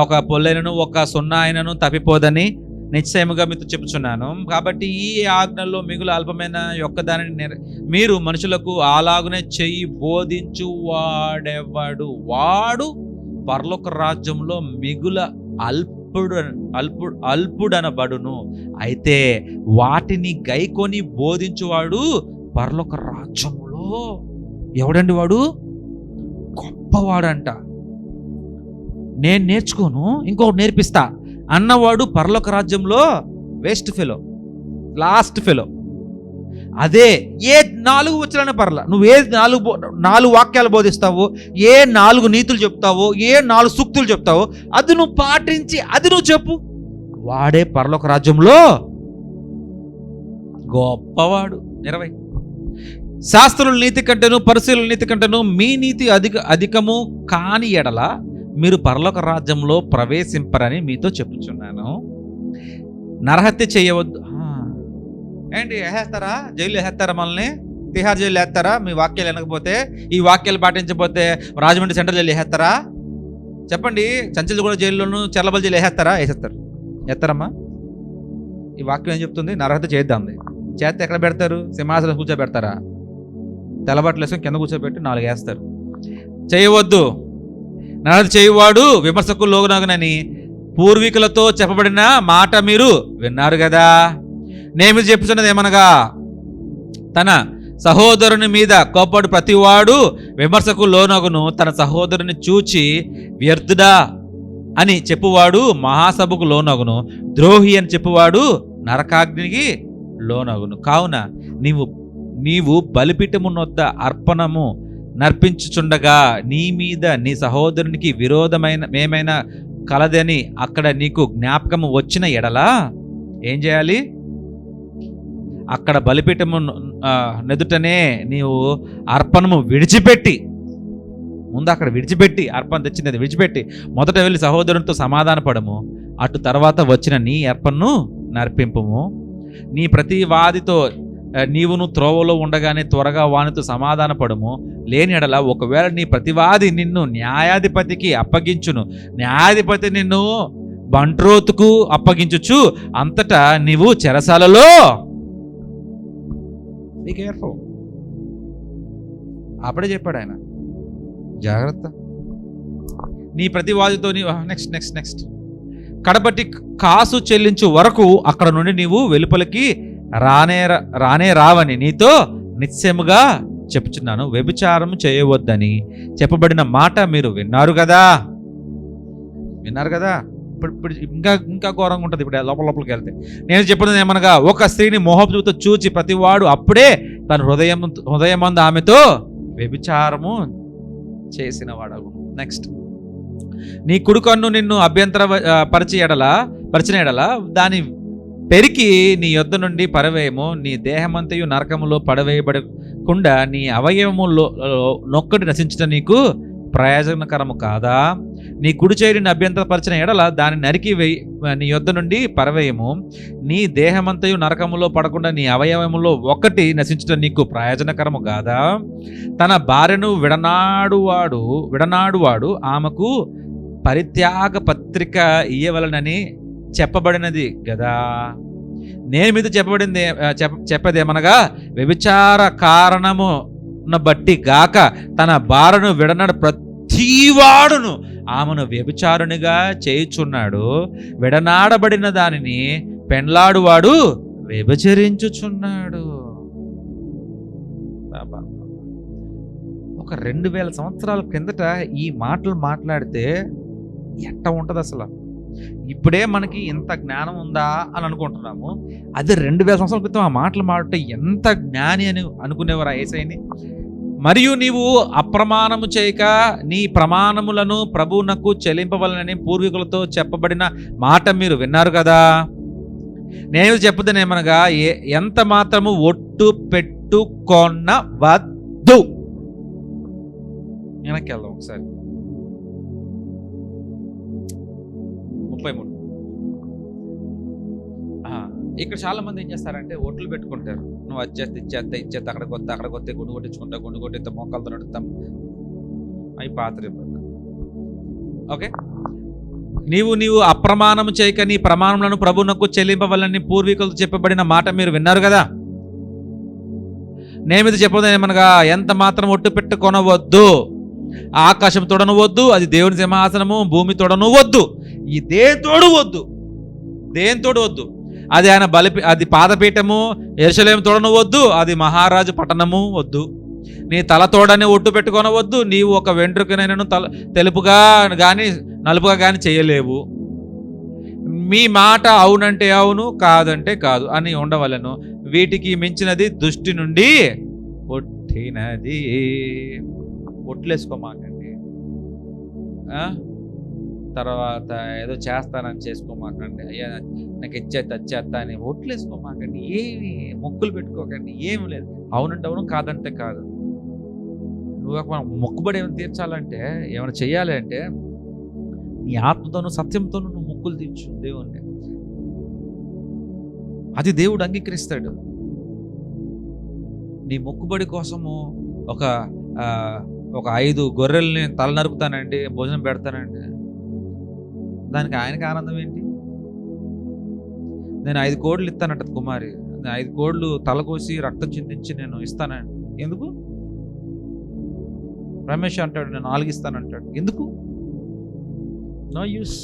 ఒక పొల్లైనను ఒక సున్నా అయినను తప్పిపోదని నిశ్చయముగా మీతో చెప్పుచున్నాను. కాబట్టి ఈ ఆజ్ఞల్లో మిగులు అల్పమైన యొక్క దానిని మీరు మనుషులకు అలాగునే చెయ్యి బోధించు వాడెవడు వాడు పరలోక రాజ్యంలో మిగుల అల్పుడనబడును. అయితే వాటిని గైకొని బోధించువాడు పరలోక రాజ్యంలో ఎవడండి వాడు? గొప్పవాడంట. నేను నేర్చుకోను, ఇంకొకటి నేర్పిస్తా అన్నవాడు పరలోక రాజ్యంలో వేస్ట్ ఫెలో, లాస్ట్ ఫెలో. అదే ఏ 4 వచనాల పర్ల, నువ్వు ఏ 4 వాక్యాలు బోధిస్తావో, ఏ 4 నీతులు చెప్తావో, ఏ 4 సూక్తులు చెప్తావో అది నువ్వు పాటించి అది నువ్వు చెప్పు, వాడే పరలోక రాజ్యంలో గొప్పవాడు. 20 శాస్త్రుల నీతి కంటేను పరిశీలన నీతి కంటేను మీ నీతి అధికము కాని ఎడల మీరు పరలోక రాజ్యంలో ప్రవేశింపరని మీతో చెప్పుచున్నాను. నరహత్య చేయవద్దు. ఏంటి వేసేస్తారా? జైలు వేసేస్తారా? మనల్ని తిహార్ జైలు వేస్తారా? మీ వాక్యాలు వినకపోతే, ఈ వాక్యాలు పాటించకపోతే రాజమండ్రి సెంట్రల్ జైలు వేసేస్తారా? చెప్పండి. చంచల్గూడ జైల్లోనూ చర్లబల్ జైలు వేసేస్తారు. వేస్తారమ్మా? ఈ వాక్యం ఏం చెప్తుంది? నరహత్య చేద్దాం. చేస్తే ఎక్కడ పెడతారు? సింహాసనం కూర్చోబెడతారా? తెల్లబట్టలు వేసుకొని కింద కూర్చోబెట్టి 4 వేస్తారు. చేయవద్దు. నరహత్య చేయువాడు విమర్శకు లోగునగునని పూర్వీకులతో చెప్పబడిన మాట మీరు విన్నారు కదా. నేను చెప్పుతున్నది ఏమనగా, తన సహోదరుని మీద కోపడు ప్రతివాడు విమర్శకు లోనగును, తన సహోదరుని చూచి వ్యర్థుడా అని చెప్పువాడు మహాసభకు లోనగును, ద్రోహి అని చెప్పువాడు నరకాగ్నికి లోనగును. కావున నీవు బలిపీఠమునొద్ద అర్పణము నర్పించుచుండగా నీ మీద నీ సహోదరునికి విరోధమైన ఏమైనా కలదని అక్కడ నీకు జ్ఞాపకము వచ్చిన ఎడలా ఏం చేయాలి? అక్కడ బలిపీఠము నెదుటనే నీవు అర్పణము విడిచిపెట్టి, ముందు అక్కడ విడిచిపెట్టి, అర్పణ తెచ్చినది విడిచిపెట్టి మొదట వెళ్ళి సహోదరునితో సమాధాన పడము, అటు తర్వాత వచ్చిన నీ అర్పణను నర్పింపము. నీ ప్రతి వాదితో నీవును త్రోవలో ఉండగానే త్వరగా వానితో సమాధాన పడము. లేని ఎడల ఒకవేళ నీ ప్రతివాది నిన్ను న్యాయాధిపతికి అప్పగించును, న్యాయాధిపతి నిన్ను బంట్రోతుకు అప్పగించుచు అంతటా నీవు చెరసాలలో. Be careful. అప్పుడే చెప్పాడు ఆయన, జాగ్రత్త. నీ ప్రతివాదితో నెక్స్ట్ కడపటి కాసు చెల్లించు వరకు అక్కడ నుండి నీవు వెలుపలికి రానే రావని నీతో నిశ్చయముగా చెప్పుచున్నాను. వ్యభిచారం చేయవద్దని చెప్పబడిన మాట మీరు విన్నారు కదా. ఇప్పుడు ఇంకా ఇంకా ఘోరంగా ఉంటుంది ఇప్పుడు లోపలికి వెళ్తే. నేను చెప్పినది ఏమనగా, ఒక స్త్రీని మోహపుతో చూచి ప్రతివాడు అప్పుడే తన హృదయమందు ఆమెతో వ్యభిచారము చేసిన వాడగు. నెక్స్ట్, నీ కుడి కన్ను నిన్ను పరిచిన ఎడల దాని పెరికి నీ యొద్ద నుండి పరవేయము, నీ దేహమంతయు నరకములో పడవేయబడకుండా నీ అవయవములో నొక్కటి నశించడం నీకు ప్రయోజనకరము కాదా? నీ కుడి చేయి నిన్ను అభ్యంతరపరిచిన ఎడల దాన్ని నరికి నీ యొద్ద నుండి పరవేయము, నీ దేహమంతయు నరకములో పడకుండా నీ అవయవములో ఒకటి నశించడం నీకు ప్రయోజనకరము కాదా? తన భార్యను విడనాడువాడు ఆమెకు పరిత్యాగ పత్రిక ఇయ్యవలనని చెప్పబడినది కదా. నేను మీద చెప్పేదేమనగా, వ్యభిచార కారణమును బట్టి గాక తన భార్యను విడనాడు ప్రతివాడును ఆమెను వ్యభిచారునిగా చేయుచున్నాడు. విడనాడబడిన దానిని పెండ్లాడువాడు వ్యభిచరించుచున్నాడు. ఒక 2000 సంవత్సరాల కిందట ఈ మాటలు మాట్లాడితే ఎట్ట ఉంటుంది అసలు? ఇప్పుడే మనకి ఇంత జ్ఞానం ఉందా అని అనుకుంటున్నాము. అదే 2000 సంవత్సరాల క్రితం ఆ మాటలు మాట్లాడితే ఎంత జ్ఞాని అని అనుకునేవారు ఆ యేసయ్యని. మరియు నీవు అప్రమాణము చేయక నీ ప్రమాణములను ప్రభువునకు చెల్లింపవలనని పూర్వీకులతో చెప్పబడిన మాట మీరు విన్నారు కదా. నేను చెప్పుదనేమనగా, ఎంత మాత్రము ఒట్టు పెట్టుకొనవద్దు. వెనక్కి వెళ్దాం ఒకసారి. 33. ఇక్కడ చాలా మంది ఏం చేస్తారంటే ఒట్లు పెట్టుకుంటారు. నువ్వు ఇచ్చేస్తే అక్కడికి వస్తే గుండు కొట్టించుకుంటా మోకాలతో నడుస్తాం అవి పాత్ర. ఓకే, నీవు అప్రమాణము చేయక నీ ప్రమాణములను ప్రభువునకు చెల్లింపవలని పూర్వీకులతో చెప్పబడిన మాట మీరు విన్నారు కదా. నేమిది చెప్పేమనగా, ఎంత మాత్రం ఒట్టు పెట్టుకొనవద్దు. ఆకాశం తోడనవద్దు, అది దేవుని సింహాసనము, భూమి తోడనవద్దు, ఈ దేనితోడు వద్దు. అది ఆయన అది పాదపీఠము, యెరూషలేము తోడనవద్దు, అది మహారాజు పట్టణము వద్దు. నీ తల తోడని ఒట్టు పెట్టుకొనవద్దు. నీవు ఒక వెంట్రుకనైనను తెలుపుగా కానీ నలుపుగా కానీ చేయలేవు. మీ మాట అవునంటే అవును, కాదంటే కాదు అని ఉండవలను. వీటికి మించినది దుష్టి నుండి పుట్టినది. ఒట్లేసుకోమాకండి. తర్వాత ఏదో చేస్తానని చేసుకోమాకండి. అయ్యా నాకు వచ్చేస్తా అని ఒట్లేసుకోమాకండి. ఏమి మొక్కులు పెట్టుకోకండి. ఏమి లేదు. అవునంటే అవును, కాదంటే కాదు. నువ్వు మొక్కుబడి ఏమైనా తీర్చాలంటే, ఏమైనా చెయ్యాలి అంటే నీ ఆత్మతోనూ సత్యంతోనూ నువ్వు మొక్కులు తీర్చు దేవుణ్ణి. అది దేవుడు అంగీకరిస్తాడు. నీ మొక్కుబడి కోసము ఒక 5 గొర్రెల్ని తల నరుకుతానండి, భోజనం పెడతానండి, దానికి ఆయనకి ఆనందం ఏంటి? నేను 5 కోళ్ళు ఇస్తానంట కుమారి, 5 కోళ్ళు తల కోసి రక్తం చిందించి నేను ఇస్తానండి. ఎందుకు? రమేష్ అంటాడు నేను 4 ఇస్తానంటాడు. ఎందుకు? No use.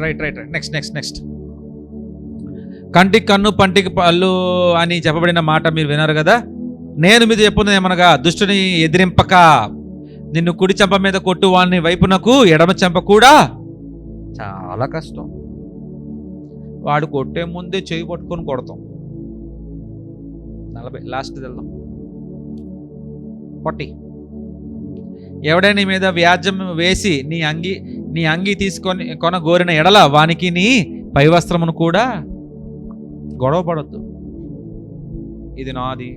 రైట్. నెక్స్ట్. కంటికి కన్ను పంటికి పళ్ళు అని చెప్పబడిన మాట మీరు విన్నారు కదా. నేను మీద చెప్పున్నది ఏమనగా, దుష్టుని ఎదిరింపక నిన్ను కుడి చెంప మీద కొట్టు వాని వైపునకు ఎడమ చెంప కూడా. చాలా కష్టం. వాడు కొట్టే ముందే చేయి పట్టుకొని కొడతాం. 40 లాస్ట్ వెళ్దాం. 40. ఎవడైనా నీ మీద వ్యాజ్యం వేసి నీ అంగి తీసుకొని గోరిన ఎడల వానికి నీ పై వస్త్రమును కూడా. గొడవ పడద్దు. ఇది నాది,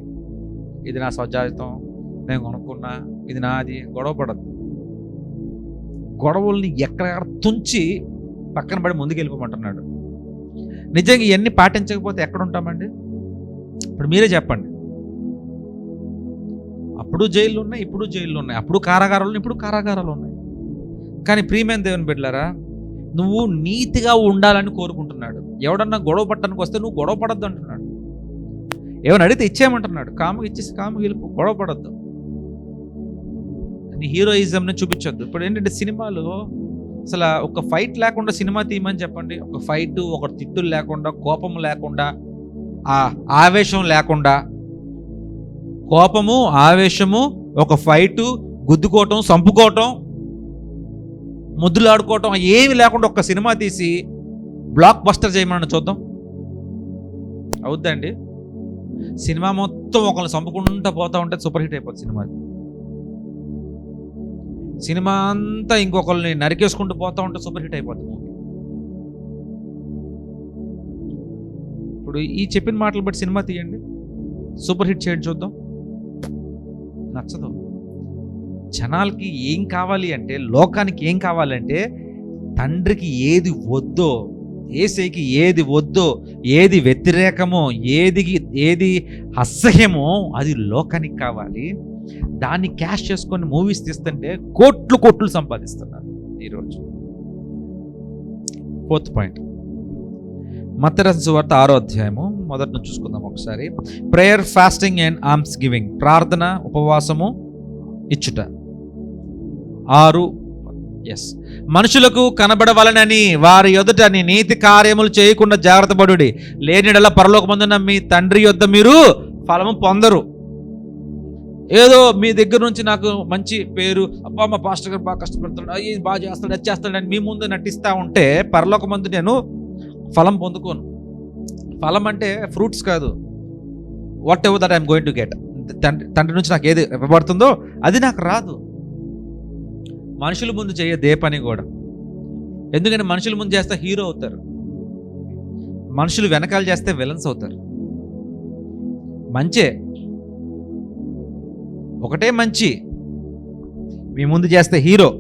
ఇది నా స్వజాతం, నేను కొనుక్కున్నా, ఇది నాది. గొడవ పడద్దు. గొడవల్ని ఎక్కడెక్కడ తుంచి పక్కన పడి ముందుకు వెళ్ళిపోమంటున్నాడు. నిజంగా ఇవన్నీ పాటించకపోతే ఎక్కడ ఉంటామండి? ఇప్పుడు మీరే చెప్పండి. అప్పుడు జైళ్ళు ఉన్నాయి, ఇప్పుడు జైళ్ళు ఉన్నాయి, అప్పుడు కారాగారాలు ఉన్నాయి, ఇప్పుడు కారాగారాలు ఉన్నాయి. కానీ ప్రియమైన దేవుని బిడ్డలారా, నువ్వు నీతిగా ఉండాలని కోరుకుంటున్నాడు. ఎవడన్నా గొడవ పట్టడానికి వస్తే నువ్వు గొడవ పడద్దు అంటున్నాడు. ఏమైనా అడిగితే ఇచ్చేయమంటున్నాడు. కాముగా ఇచ్చేసి కాముగా వెళ్ళిపో, గొడవ పడద్దు. నీ హీరోయిజంని చూపించొద్దు. ఇప్పుడు ఏంటంటే సినిమాలు అసలు ఒక ఫైట్ లేకుండా సినిమా తీయమని చెప్పండి. ఒక ఫైట్, ఒక తిట్టులు లేకుండా, కోపం లేకుండా, ఆవేశం లేకుండా. కోపము, ఆవేశము, ఒక ఫైటు, గుద్దుకోవటం, సంపుకోవటం, ముద్దులు ఆడుకోవటం ఏమి లేకుండా ఒక్క సినిమా తీసి బ్లాక్ బస్టర్ చేయమని చూద్దాం, అవుద్దండి? సినిమా మొత్తం ఒకరిని చంపుకుంటూ పోతా ఉంటే సూపర్ హిట్ అయిపోతుంది సినిమా. సినిమా అంతా ఇంకొకరిని నరికేసుకుంటూ పోతా ఉంటే సూపర్ హిట్ అయిపోతుంది మూవీ. ఇప్పుడు ఈ చెప్పిన మాటలు బట్టి సినిమా తీయండి, సూపర్ హిట్ చేయండి చూద్దాం. నచ్చదు. జనాలకి ఏం కావాలి అంటే, లోకానికి ఏం కావాలంటే, తండ్రికి ఏది వద్దో, యేసయ్యకి ఏది వద్దో, ఏది వ్యతిరేకమో, ఏది అసహ్యమో అది లోకానికి కావాలి. దాన్ని క్యాష్ చేసుకొని మూవీస్ తీస్తుంటే కోట్లు సంపాదిస్తున్నారు ఈరోజు. 4th పాయింట్, మత్తయి రాసిన సువార్త 6వ అధ్యాయము మొదటి నుంచి చూసుకుందాం ఒకసారి. ప్రేయర్, ఫాస్టింగ్ అండ్ ఆల్మ్స్ గివింగ్, ప్రార్థన, ఉపవాసము, ఇచ్చుట. 6. మనుషులకు కనబడవలనని వారి యొద్దట నీ నీతి కార్యములు చేయకుండా జాగ్రత్త పడుడి, లేనిడల పరలోకమందున్న మీ తండ్రి యొద్ద మీరు ఫలము పొందరు. ఏదో మీ దగ్గర నుంచి నాకు మంచి పేరు, అబ్బా మా పాస్టర్ గారు బాగా కష్టపడుతున్నాడు, అయ్యి బాగా చేస్తాడు, అది చేస్తాడని మీ ముందు నటిస్తూ ఉంటే పరలోకమందు నేను ఫలం పొందుకోను. ఫలం అంటే ఫ్రూట్స్ కాదు. What ever that I'm going to get, తండ్రి నుంచి నాకు ఏది ఇవ్వబడుతుందో అది నాకు రాదు. మనుషుల ముందు చేయదే పని కూడా. ఎందుకంటే మనుషుల ముందు చేస్తే హీరో అవుతారు, మనుషులు వెనకాల చేస్తే విలన్స్ అవుతారు. మంచే, ఒకటే మంచి మీ ముందు చేస్తే హీరో,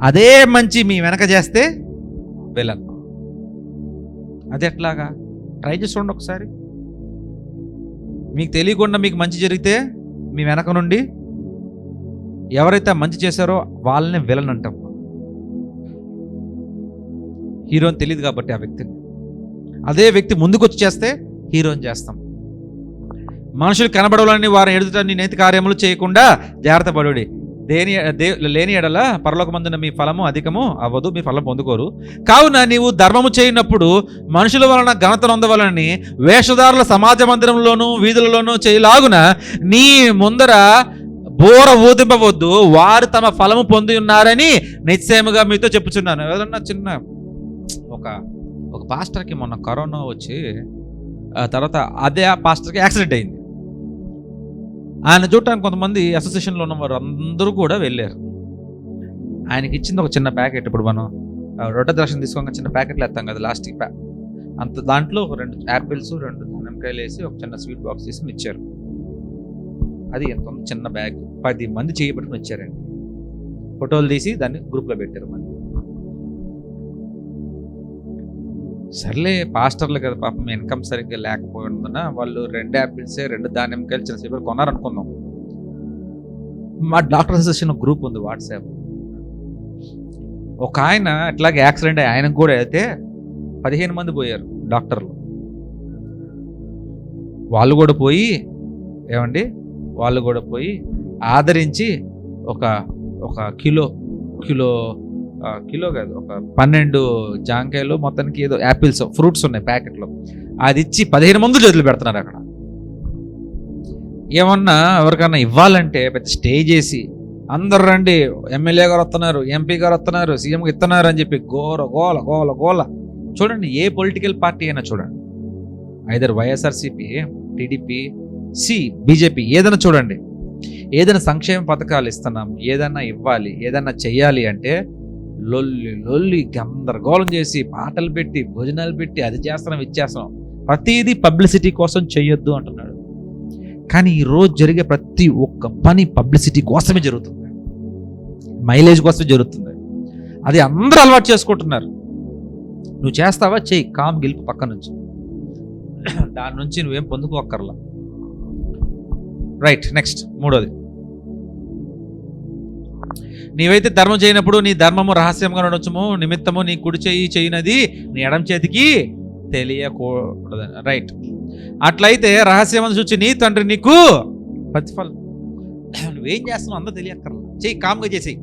అదే మంచి మీ వెనక చేస్తే విలన్. అది ఎట్లాగా? ట్రై చేసి చూడండి ఒకసారి. మీకు తెలియకుండా మీకు మంచి జరిగితే మీ వెనక నుండి ఎవరైతే మంచి చేశారో వాళ్ళని విలన్ అంటాం. హీరోని తెలియదు కాబట్టి ఆ వ్యక్తిని. అదే వ్యక్తి ముందుకు వచ్చి చేస్తే హీరోని చేస్తాం. మనుషులు కనబడవాలని వారు ఎదుట నీ నేతి కార్యములు చేయకుండా జాగ్రత్త పడుడి, లేని ఎడల పరలోకమందున మీ ఫలము అధికము అవ్వదు, మీ ఫలం పొందుకోరు. కావున నీవు ధర్మము చేయనప్పుడు మనుషుల వలన ఘనత నొందవలని వేషధారుల సమాజ మందిరంలోనూ వీధులలోనూ చేయలాగున నీ ముందర బోర ఊదింపవద్దు, వారు తమ ఫలము పొంది ఉన్నారని నిశ్చయముగా మీతో చెప్పుచున్నాను. ఏదన్నా చిన్న ఒక పాస్టర్కి మొన్న కరోనా వచ్చి తర్వాత అదే ఆ పాస్టర్కి యాక్సిడెంట్ అయింది. ఆయన చూడటానికి కొంతమంది అసోసియేషన్లో ఉన్నవారు అందరూ కూడా వెళ్ళారు. ఆయనకి ఇచ్చింది ఒక చిన్న ప్యాకెట్. ఇప్పుడు మనం రొట్టె ద్రాక్షను తీసుకోగా చిన్న ప్యాకెట్లు వేస్తాం కదా, లాస్టిక్ అంత, దాంట్లో 2 యాపిల్స్ 2 నిమ్మకాయలు వేసి ఒక చిన్న స్వీట్ బాక్స్ తీసుకుని ఇచ్చారు. అది ఎంత చిన్న బ్యాగ్, 10 మంది చేయబట్టుకుని వచ్చారండి. ఫోటోలు తీసి దాన్ని గ్రూప్లో పెట్టారు. మళ్ళీ సర్లే పాస్టర్లు కదా పాపం, ఇన్కమ్ సరిగ్గా లేకపోయినందున వాళ్ళు 2 యాపిల్స్ 2 దానిమ్మకాయలు చిన్న సేపు కొన్నారనుకుందాం. మా డాక్టర్ అసోసియేషన్ గ్రూప్ ఉంది వాట్సాప్. ఒక ఆయన ఇట్లాగే యాక్సిడెంట్ అయ్యి ఆయనకు కూడా అయితే 15 మంది పోయారు డాక్టర్లు. వాళ్ళు కూడా పోయి వాళ్ళు కూడా పోయి ఆదరించి ఒక కిలో కాదు, ఒక 12 జాంకాయలు మొత్తానికి ఏదో యాపిల్స్ ఫ్రూట్స్ ఉన్నాయి ప్యాకెట్లో, అది ఇచ్చి 15 మంది చేతులు పెడుతున్నారు. అక్కడ ఏమన్నా ఎవరికన్నా ఇవ్వాలంటే పెద్ద స్టేజ్ చేసి అందరు రండి, ఎమ్మెల్యే గారు వస్తున్నారు, ఎంపీ గారు వస్తున్నారు, సీఎం ఇస్తున్నారు అని చెప్పి గోల. చూడండి, ఏ పొలిటికల్ పార్టీ అయినా చూడండి, ఐదర్ వైఎస్ఆర్సీపీ, టీడీపీ, బీజేపీ, ఏదైనా చూడండి, ఏదైనా సంక్షేమ పథకాలు ఇస్తున్నాము, ఏదైనా ఇవ్వాలి, ఏదైనా చెయ్యాలి అంటే లొల్లి గందరగోళం చేసి పాటలు పెట్టి భోజనాలు పెట్టి అది చేస్తున్నాం ఇది చేస్తున్నాం. ప్రతిదీ పబ్లిసిటీ కోసం చెయ్యొద్దు అంటున్నాడు. కానీ ఈరోజు జరిగే ప్రతి ఒక్క పని పబ్లిసిటీ కోసమే జరుగుతుంది, మైలేజ్ కోసమే జరుగుతుంది. అది అందరూ అలవాటు చేసుకుంటున్నారు. నువ్వు చేస్తావా, చెయ్యి, కామ్ గెలుపు పక్క నుంచి, దాని నుంచి నువ్వేం పొందుకోక్కర్లా. రైట్, నెక్స్ట్ 3వది, నీవైతే ధర్మం చేయనప్పుడు నీ ధర్మము రహస్యంగా ఉండొచ్చుము నిమిత్తము నీ కుడి చేయి చేయనది నీ ఎడం చేతికి తెలియకూడదని. రైట్, అట్లయితే రహస్యమని చూచి నీ తండ్రి నీకు ప్రతిఫలం. నువ్వేం చేస్తున్నావు అందరూ తెలియక్కర్లా, చెయ్యి, కామ్గా చేసేయి,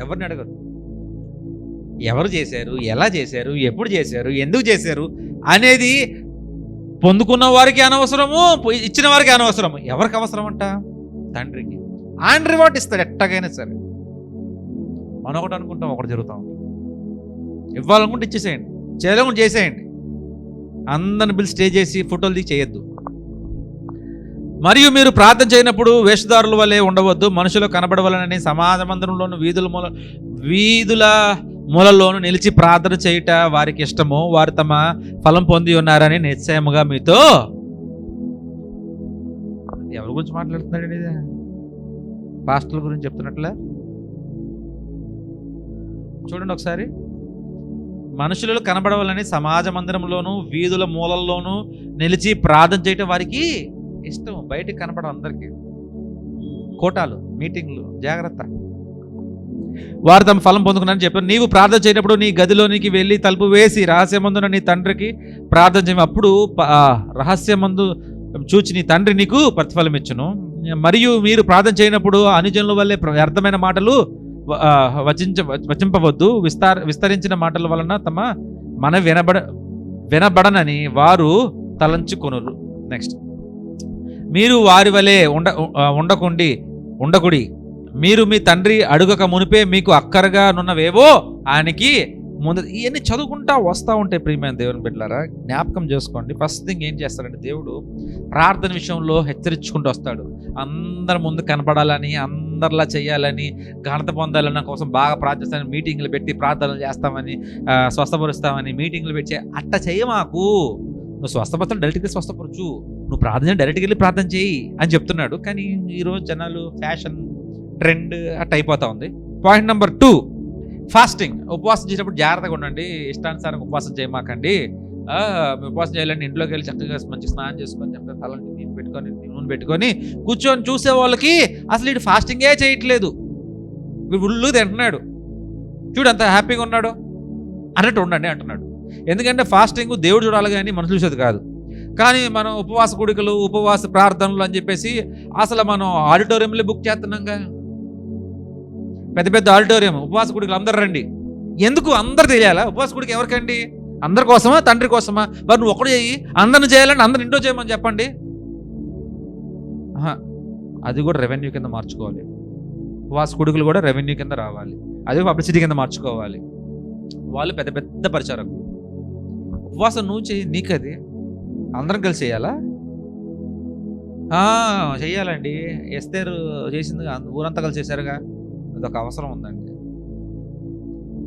ఎవరిని అడగదు. ఎవరు చేశారు, ఎలా చేశారు, ఎప్పుడు చేశారు, ఎందుకు చేశారు అనేది పొందుకున్న వారికి అనవసరము, ఇచ్చిన వారికి అనవసరము. ఎవరికి అవసరం అంట? తండ్రికి. ఆయన రివార్డ్ ఇస్తాడు ఎట్టగైనా సరే. మనం ఒకటి అనుకుంటాం, ఒకటి జరుగుతాం. ఇవ్వాలనుకుంటే ఇచ్చేసేయండి, చేయాలనుకుంటే చేసేయండి. అందరిని పిలిచి స్టే చేసి ఫోటోలు దిగి చేయొద్దు. మరియు మీరు ప్రార్థన చేయనప్పుడు వేషధారుల వలె ఉండవద్దు, మనుషులు కనబడవలనని సమాజ మందిరంలోను వీధుల మూలలోను నిలిచి ప్రార్థన చేయుట వారికి ఇష్టము, వారు తమ ఫలం పొంది ఉన్నారని నిశ్చయముగా మీతో. ఎవరి గురించి మాట్లాడుతున్నాడండి? ఇది పాస్టర్ల గురించి చెప్తున్నట్లే. చూడండి ఒకసారి. మనుషులు కనబడవాలని సమాజ మందిరంలోను వీధుల మూలల్లోనూ నిలిచి ప్రార్థన చేయటం వారికి ఇష్టం. బయటికి కనపడవు అందరికీ. కోటాలు, మీటింగ్లు, జాగ్రత్త. వారు తమ ఫలం పొందుకున్నారని చెప్పారు. నీవు ప్రార్థన చేయనప్పుడు నీ గదిలోనికి వెళ్ళి తలుపు వేసి రహస్యమందున నీ తండ్రికి ప్రార్థన చేయ, అప్పుడు రహస్యమందు చూచి నీ తండ్రి నీకు ప్రతిఫలం ఇచ్చును. మరియు మీరు ప్రార్థన చేయనప్పుడు అనుజనుల వల్లే వ్యర్థమైన మాటలు వచింపవద్దు, విస్తరించిన మాటల వలన తమ మన వినబడనని వారు తలంచుకొనురు. నెక్స్ట్, మీరు వారి వలె ఉండకుడి. మీరు మీ తండ్రి అడుగక మునిపే మీకు అక్కరగా నున్నవేవో ఆయనకి ముందు. ఇవన్నీ చదువుకుంటా వస్తూ ఉంటాయి. ప్రియమైన దేవుని బిడ్డలారా, జ్ఞాపకం చేసుకోండి. ఫస్ట్ థింగ్ ఏం చేస్తాడంటే, దేవుడు ప్రార్థన విషయంలో హెచ్చరించుకుంటూ వస్తాడు. అందరి ముందు కనపడాలని, అందరిలా చేయాలని, ఘనత పొందాలన్న కోసం బాగా ప్రార్థిస్తామని, మీటింగ్లు పెట్టి ప్రార్థనలు చేస్తామని, స్వస్థపరుస్తామని మీటింగ్లు పెట్టి అట్ట చేయమాకు. నువ్వు స్వస్థపరచడం డైరెక్ట్గా స్వస్థపరచు, నువ్వు ప్రార్థన డైరెక్ట్గా వెళ్ళి ప్రార్థన చేయి అని చెప్తున్నాడు. కానీ ఈరోజు జనాలు ఫ్యాషన్, ట్రెండ్ అట్ట అయిపోతా ఉంది. Point number 2, fasting. ఉపవాసం చేసేటప్పుడు జాగ్రత్తగా ఉండండి. ఇష్టానుసారం ఉపవాసం చేయమాకండి. ఉపవాసం చేయాలంటే ఇంట్లోకి వెళ్ళి చక్కగా మంచి స్నానం చేసుకొని చక్కగా తలని నూనె పెట్టుకొని కూర్చొని చూసే వాళ్ళకి అసలు వీడు ఫాస్టింగే చేయట్లేదు, వీడు ఉళ్ళు తింటున్నాడు, చూడు అంత హ్యాపీగా ఉన్నాడు అన్నట్టు ఉండండి అంటున్నాడు. ఎందుకంటే ఫాస్టింగ్ దేవుడు చూడాలి కానీ మనుషులు చూసేది కాదు. కానీ మనం ఉపవాస కూడికలు, ఉపవాస ప్రార్థనలు అని చెప్పేసి అసలు మనం ఆడిటోరియంలో బుక్ చేస్తున్నాంగా. పెద్ద పెద్ద ఆడిటోరియం, ఉపవాస కూడికలు అందరు రండి. ఎందుకు? అందరు తెలియాలా? ఉపవాస కూడిక ఎవరికండి? అందరి కోసమా? తండ్రి కోసమా? మరి నువ్వు ఒక్కడు చేయి, అందరిని చేయాలంటే అందరు ఇంట్లో చేయమని చెప్పండి. అది కూడా రెవెన్యూ కింద మార్చుకోవాలి. ఉపవాస కూడికలు కూడా రెవెన్యూ కింద రావాలి. అది పబ్లిసిటీ కింద మార్చుకోవాలి. వాళ్ళు పెద్ద పెద్ద పరిచారకులు. ఉపవాసం నువ్వు చేయి, నీకది అందరం కలిసి చేయాలా? చెయ్యాలండి. ఎస్తేరు చేసింది ఊరంతా కలిసి చేశారుగా. అదొక అవసరం ఉందండి.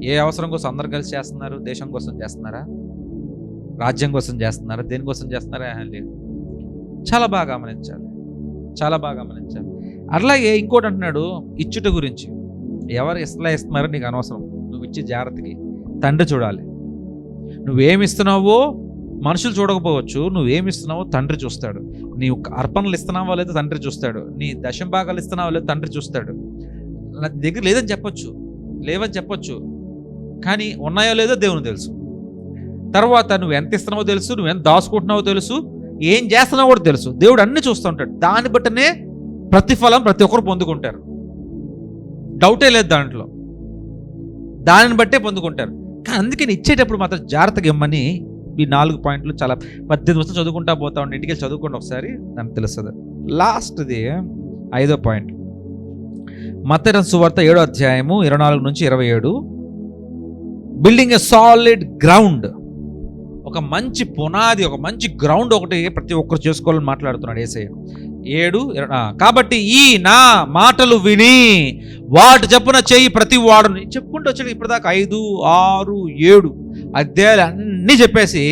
ఏ అవసరం కోసం అందరు కలిసి చేస్తున్నారు? దేశం కోసం చేస్తున్నారా? రాజ్యం కోసం చేస్తున్నారా? దేనికోసం చేస్తున్నారా? లేదు. చాలా బాగా గమనించాలి, చాలా బాగా గమనించాలి. అట్లాగే ఇంకోటి అంటున్నాడు ఇచ్చుట గురించి. ఎవరు ఇస్తున్నారో నీకు అనవసరం. నువ్వు ఇచ్చే జాగ్రత్తకి తండ్రి చూడాలి. నువ్వేమిస్తున్నావో మనుషులు చూడకపోవచ్చు, నువ్వేమిస్తున్నావో తండ్రి చూస్తాడు. నీవు అర్పణలు ఇస్తున్నావో లేదో తండ్రి చూస్తాడు. నీ దశం భాగాలు ఇస్తున్నావో లేదో తండ్రి చూస్తాడు. నా దగ్గర లేదని చెప్పొచ్చు, లేవని చెప్పొచ్చు, కానీ ఉన్నాయో లేదో దేవుని తెలుసు. తర్వాత నువ్వు ఎంత ఇస్తున్నావో తెలుసు, నువ్వు ఎంత దాచుకుంటున్నావో తెలుసు, ఏం చేస్తున్నావో కూడా తెలుసు. దేవుడు అన్ని చూస్తూ ఉంటాడు. దాన్ని బట్టనే ప్రతిఫలం ప్రతి ఒక్కరు పొందుకుంటారు. డౌటే లేదు దాంట్లో. దానిని బట్టే పొందుకుంటారు. కానీ అందుకని ఇచ్చేటప్పుడు మాత్రం జాగ్రత్తగా ఇమ్మని ఈ 4 పాయింట్లు చాలా 18 వస్తు చదువుకుంటా పోతా ఉండి ఇంటికి చదువుకోండి ఒకసారి, నాకు తెలుస్తుంది. లాస్ట్ది 5వ పాయింట్, మత్తయి సువార్త 7వ అధ్యాయము 24 నుంచి 27. Building a solid ground. ఒక మంచి పునాది, ఒక మంచి గ్రౌండ్ ఒకటి ప్రతి ఒక్కరు చేసుకోవాలని మాట్లాడుతున్నాడు యేసయ్య. 7 కాబట్టి ఈ నా మాటలు విని వాటి చెప్పున చేయి ప్రతి వాడుని చెప్పుకుంటూ వచ్చాడు. ఇప్పటిదాకా 5, 6, 7 అధ్యాయాలు అన్నీ చెప్పేసి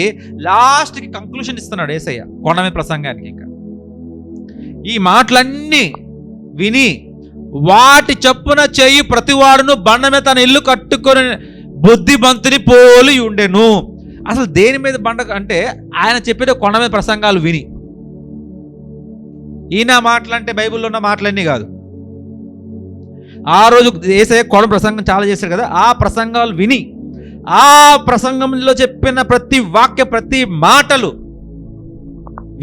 లాస్ట్కి కంక్లూషన్ ఇస్తున్నాడు యేసయ్య కొండ మీద ప్రసంగానికి. ఇంకా ఈ మాటలన్నీ విని వాటి చెప్పున చేయి ప్రతివాడును బండ మీద తన ఇల్లు కట్టుకొని బుద్ధిమంతుని పోలి ఉండెను. అసలు దేని మీద బండ అంటే ఆయన చెప్పేది కొండ మీద ప్రసంగాలు విని. ఈయన మాటలు అంటే బైబిల్లో ఉన్న మాటలన్నీ కాదు. ఆ రోజు యేసయ్య కొండ ప్రసంగం చాలా చేశాడు కదా, ఆ ప్రసంగాలు విని, ఆ ప్రసంగంలో చెప్పిన ప్రతి వాక్య, ప్రతి మాటలు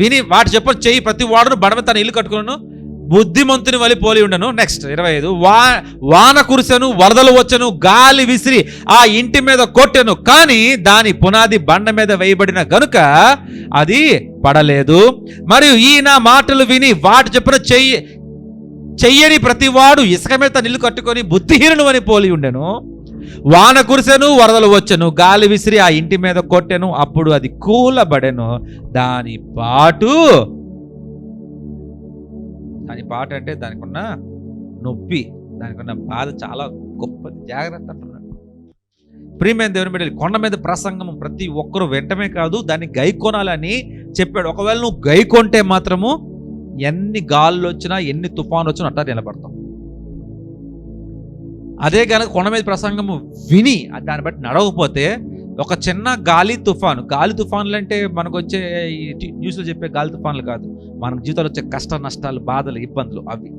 విని వాటి చెప్ప చెయ్యి ప్రతి వాడును బండ మీద తన ఇల్లు కట్టుకున్నాను బుద్ధిమంతుని వలి పోలి ఉండను. నెక్స్ట్ 25 వాన కురిసెను, వరదలు వచ్చెను, గాలి విసిరి ఆ ఇంటి మీద కొట్టెను, కానీ దాని పునాది బండ మీద వేయబడిన గనుక అది పడలేదు. మరియు ఈయన మాటలు విని వాటి చెప్పిన చెయ్యని ప్రతివాడు ఇసుక మీద తన ఇల్లు కట్టుకొని బుద్ధిహీనుడు అని పోలి ఉండెను. వాన కురిసెను, వరదలు వచ్చెను, గాలి విసిరి ఆ ఇంటి మీద కొట్టెను, అప్పుడు అది కూలబడెను. దాని పాటు అంటే దానికి ఉన్న నొప్పి, దానికి ఉన్న బాధ చాలా గొప్పది. జాగ్రత్త అంటున్నాడు. ప్రియమైన దేవుని బిడ్డలు, కొండ మీద ప్రసంగం ప్రతి ఒక్కరూ వెంటనే కాదు, దాన్ని గైకొనాలని చెప్పాడు. ఒకవేళ నువ్వు గైకొంటే మాత్రము ఎన్ని గాలులు వచ్చినా ఎన్ని తుఫాన్లు వచ్చినా అట్టా నిలబడతాం. అదే కనుక కొండ మీద ప్రసంగము విని దాన్ని బట్టి నడవకపోతే ఒక చిన్న గాలి తుఫాన్లు అంటే మనకు వచ్చే న్యూస్లో చెప్పే గాలి తుఫాన్లు కాదు, మన జీవితంలో వచ్చే కష్ట నష్టాలు, బాధలు, ఇబ్బందులు, అవి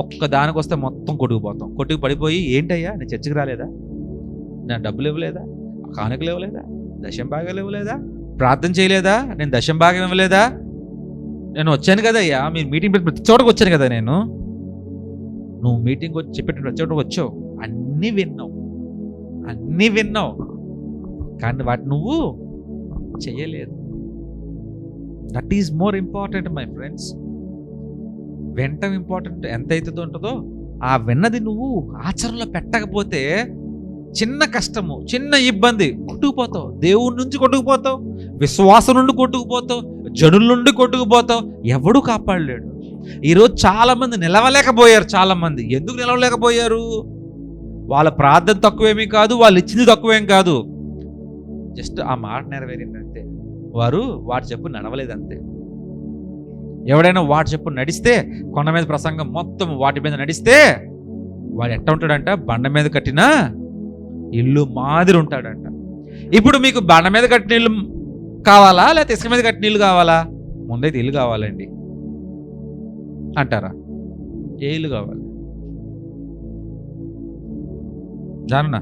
ఒక్క దానికి వస్తే మొత్తం కొట్టుకుపోతాం. కొట్టుకు పడిపోయి, ఏంటయ్యా నేను చర్చికి రాలేదా, నేను డబ్బులు ఇవ్వలేదా, కానుకలు ఇవ్వలేదా, దశం భాగాలు ఇవ్వలేదా, ప్రార్థన చేయలేదా, నేను దశం భాగం ఇవ్వలేదా, నేను వచ్చాను కదయ్యా, మీరు మీటింగ్ పెట్టి ప్రతి చోటకు వచ్చాను కదా నేను. నువ్వు మీటింగ్ వచ్చి చెప్పేట ప్రతి చోటకు వచ్చావు, అన్నీ విన్నావు, కానీ వాటి నువ్వు చేయలేదు. That is more important my friends. వినటం ఇంపార్టెంట్ ఎంతైతే ఉంటుందో, ఆ విన్నది నువ్వు ఆచరణలో పెట్టకపోతే చిన్న కష్టము, చిన్న ఇబ్బంది కొట్టుకుపోతావు, దేవుడి నుంచి కొట్టుకుపోతావు, విశ్వాసం నుండి కొట్టుకుపోతావు, జనుల నుండి కొట్టుకుపోతావు. ఎవడు కాపాడలేడు. ఈరోజు చాలా మంది నిలవలేకపోయారు. చాలా మంది ఎందుకు నిలవలేకపోయారు? వాళ్ళ ప్రార్థన తక్కువేమీ కాదు, వాళ్ళు ఇచ్చింది తక్కువేం కాదు, జస్ట్ ఆ మాట నెరవేరిందంతే. వారు వాటి చెప్పు నడవలేదంతే. ఎవడైనా వాటి చెప్పు నడిస్తే, కొండ మీద ప్రసంగం మొత్తం వాటి మీద నడిస్తే వాడు ఎట్ట ఉంటాడంట, బండ మీద కట్టిన ఇల్లు మాదిరి ఉంటాడంట. ఇప్పుడు మీకు బండ మీద కట్టిన ఇల్లు కావాలా, లేకపోతే ఇసుక మీద కట్టిన ఇల్లు కావాలా? ముందైతే ఇల్లు కావాలండి అంటారా? ఏ ఇల్లు కావాలి జానన్నా?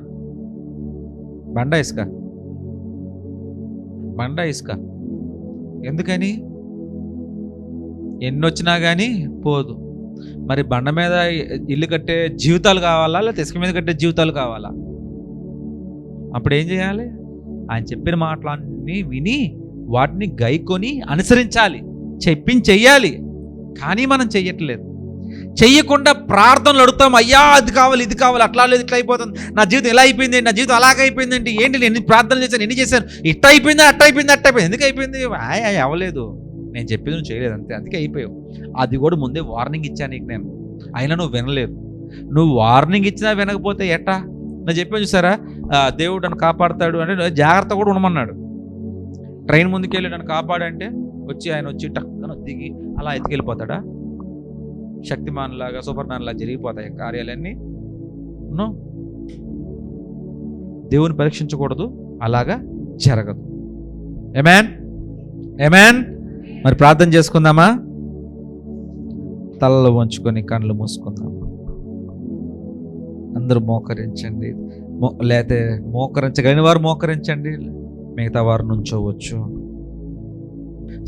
బండ ఇసుక ఎందుకని? ఎన్నొచ్చినా కానీ పోదు. మరి బండ మీద ఇల్లు కట్టే జీవితాలు కావాలా, లేకపోతే ఇసుక మీద కట్టే జీవితాలు కావాలా? అప్పుడు ఏం చేయాలి? ఆయన చెప్పిన మాటలన్నీ విని వాటిని గైకొని అనుసరించాలి, చెయ్యాలి. కానీ మనం చెయ్యట్లేదు. చెయ్యకుండా ప్రార్థనలు అడుగుతాం, అయ్యా అది కావాలి, ఇది కావాలి, అట్లా లేదు, ఇట్లా అయిపోతుంది, నా జీవితం ఎలా అయిపోయింది, నా జీవితం అలాగైపోయిందండి, ఏంటి నేను ఎన్ని ప్రార్థనలు చేశాను, ఎన్ని చేశాను, ఇట్ట అయిపోయింది, అట్ట అయిపోయింది, ఎందుకు అయిపోయింది? అవ్వలేదు, నేను చెప్పింది నువ్వు చేయలేదు అంతే, అందుకే అయిపోయావు. అది కూడా ముందే వార్నింగ్ ఇచ్చాను నీకు నేను, అయినా నువ్వు వినలేదు. నువ్వు వార్నింగ్ ఇచ్చినా వినకపోతే ఎట్టా? నేను చెప్పాను చూసారా, దేవుడు నన్ను కాపాడుతాడు అంటే జాగ్రత్త కూడా ఉండమన్నాడు. ట్రైన్ ముందుకెళ్ళి నన్ను కాపాడంటే ఆయన వచ్చి టక్కన దిగి అలా ఎత్తుకెళ్ళిపోతాడా? శక్తిమాన్ లాగా, సూపర్ మ్యాన్ లాగా జరిగిపోతాయి కార్యాలన్నీ. దేవుని పరీక్షించకూడదు, అలాగా జరగదు. ఆమేన్. మరి ప్రార్థన చేసుకుందామా? తలలు వంచుకొని కళ్ళు మూసుకుందాం. అందరూ మోకరించండి, లేకపోతే మోకరించగలిగిన వారు మోకరించండి, మిగతా వారు నుంచోవచ్చు.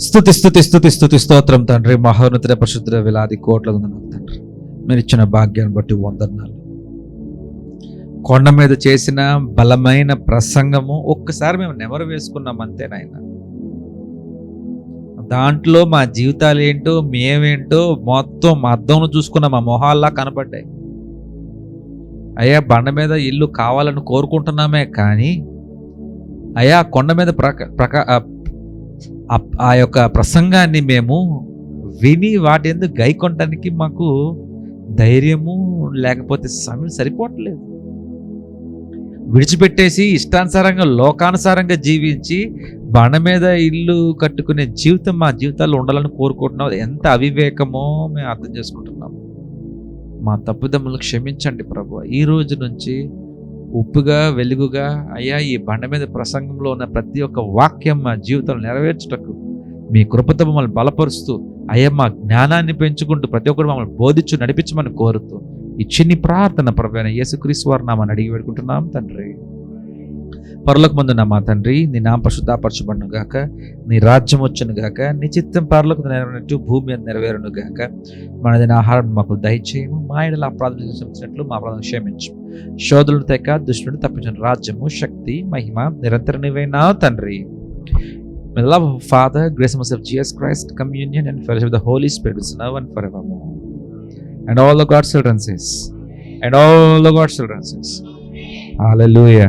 స్తుతి స్తోత్రం తండ్రి, మహోన్నత పరిశుద్ధ వేలాది కోట్ల తండ్రి, మీరు ఇచ్చిన భాగ్యాన్ని బట్టి వందనాలు. కొండ మీద చేసిన బలమైన ప్రసంగము ఒక్కసారి మేము నెమరు వేసుకున్నాం అంతే నాయన. దాంట్లో మా జీవితాలు ఏంటో, మేమేంటో మొత్తం మా అద్దంలో చూసుకున్న మా మొహాల్లా కనపడ్డాయి. అయ్యా, బండ మీద ఇల్లు కావాలని కోరుకుంటున్నామే, కానీ అయ్యా కొండ మీద ఆ యొక్క ప్రసంగాన్ని మేము విని వాటి ఎందుకు గైకొనడానికి మాకు ధైర్యము లేకపోతే సమయం సరిపోవట్లేదు. విడిచిపెట్టేసి ఇష్టానుసారంగా, లోకానుసారంగా జీవించి బండ మీద ఇల్లు కట్టుకునే జీవితం మా జీవితాల్లో ఉండాలని కోరుకుంటున్నాం. ఎంత అవివేకమో మేము అర్థం చేసుకుంటున్నాము. మా తప్పుదమ్ములు క్షమించండి ప్రభు. ఈ రోజు నుంచి ఉప్పుగా, వెలుగుగా అయ్యా ఈ బండ మీద ప్రసంగంలో ఉన్న ప్రతి ఒక్క వాక్యం మా జీవితంలో నెరవేర్చుటకు మీ కృపతో మమ్మల్ని బలపరుస్తూ, అయ్యా మా జ్ఞానాన్ని పెంచుకుంటూ ప్రతి ఒక్కరు మమ్మల్ని బోధించు నడిపించమని కోరుతూ ఈ చిన్ని ప్రార్థన ప్రభువైన యేసుక్రీస్తు వారి నామమున అడిగి వేడుకుంటున్నాం తండ్రి. పరలోకమందున్న మా తండ్రి, నీ నామం పరిశుద్ధపరచబడును గాక, నీ రాజ్యం వచ్చును గాక, నీ చిత్తం పరలోకమందు నెరవేరినట్టు భూమి మీద నెరవేరును గాక. మనదైన ఆహారం మాకు దయచేయము, మా యెడల అపరాధములు క్షమించినట్లు మా అపరాధములను క్షమించు. శోధనలు తెక దుష్టుని తప్పించిన రాజ్యము, శక్తి, మహిమ నిరంతరం నీవేనావు తండ్రి. May the love of Father, grace and mercy of Jesus Christ, communion and fellowship of the Holy Spirit is now and forevermore. And all the God's children says, hallelujah.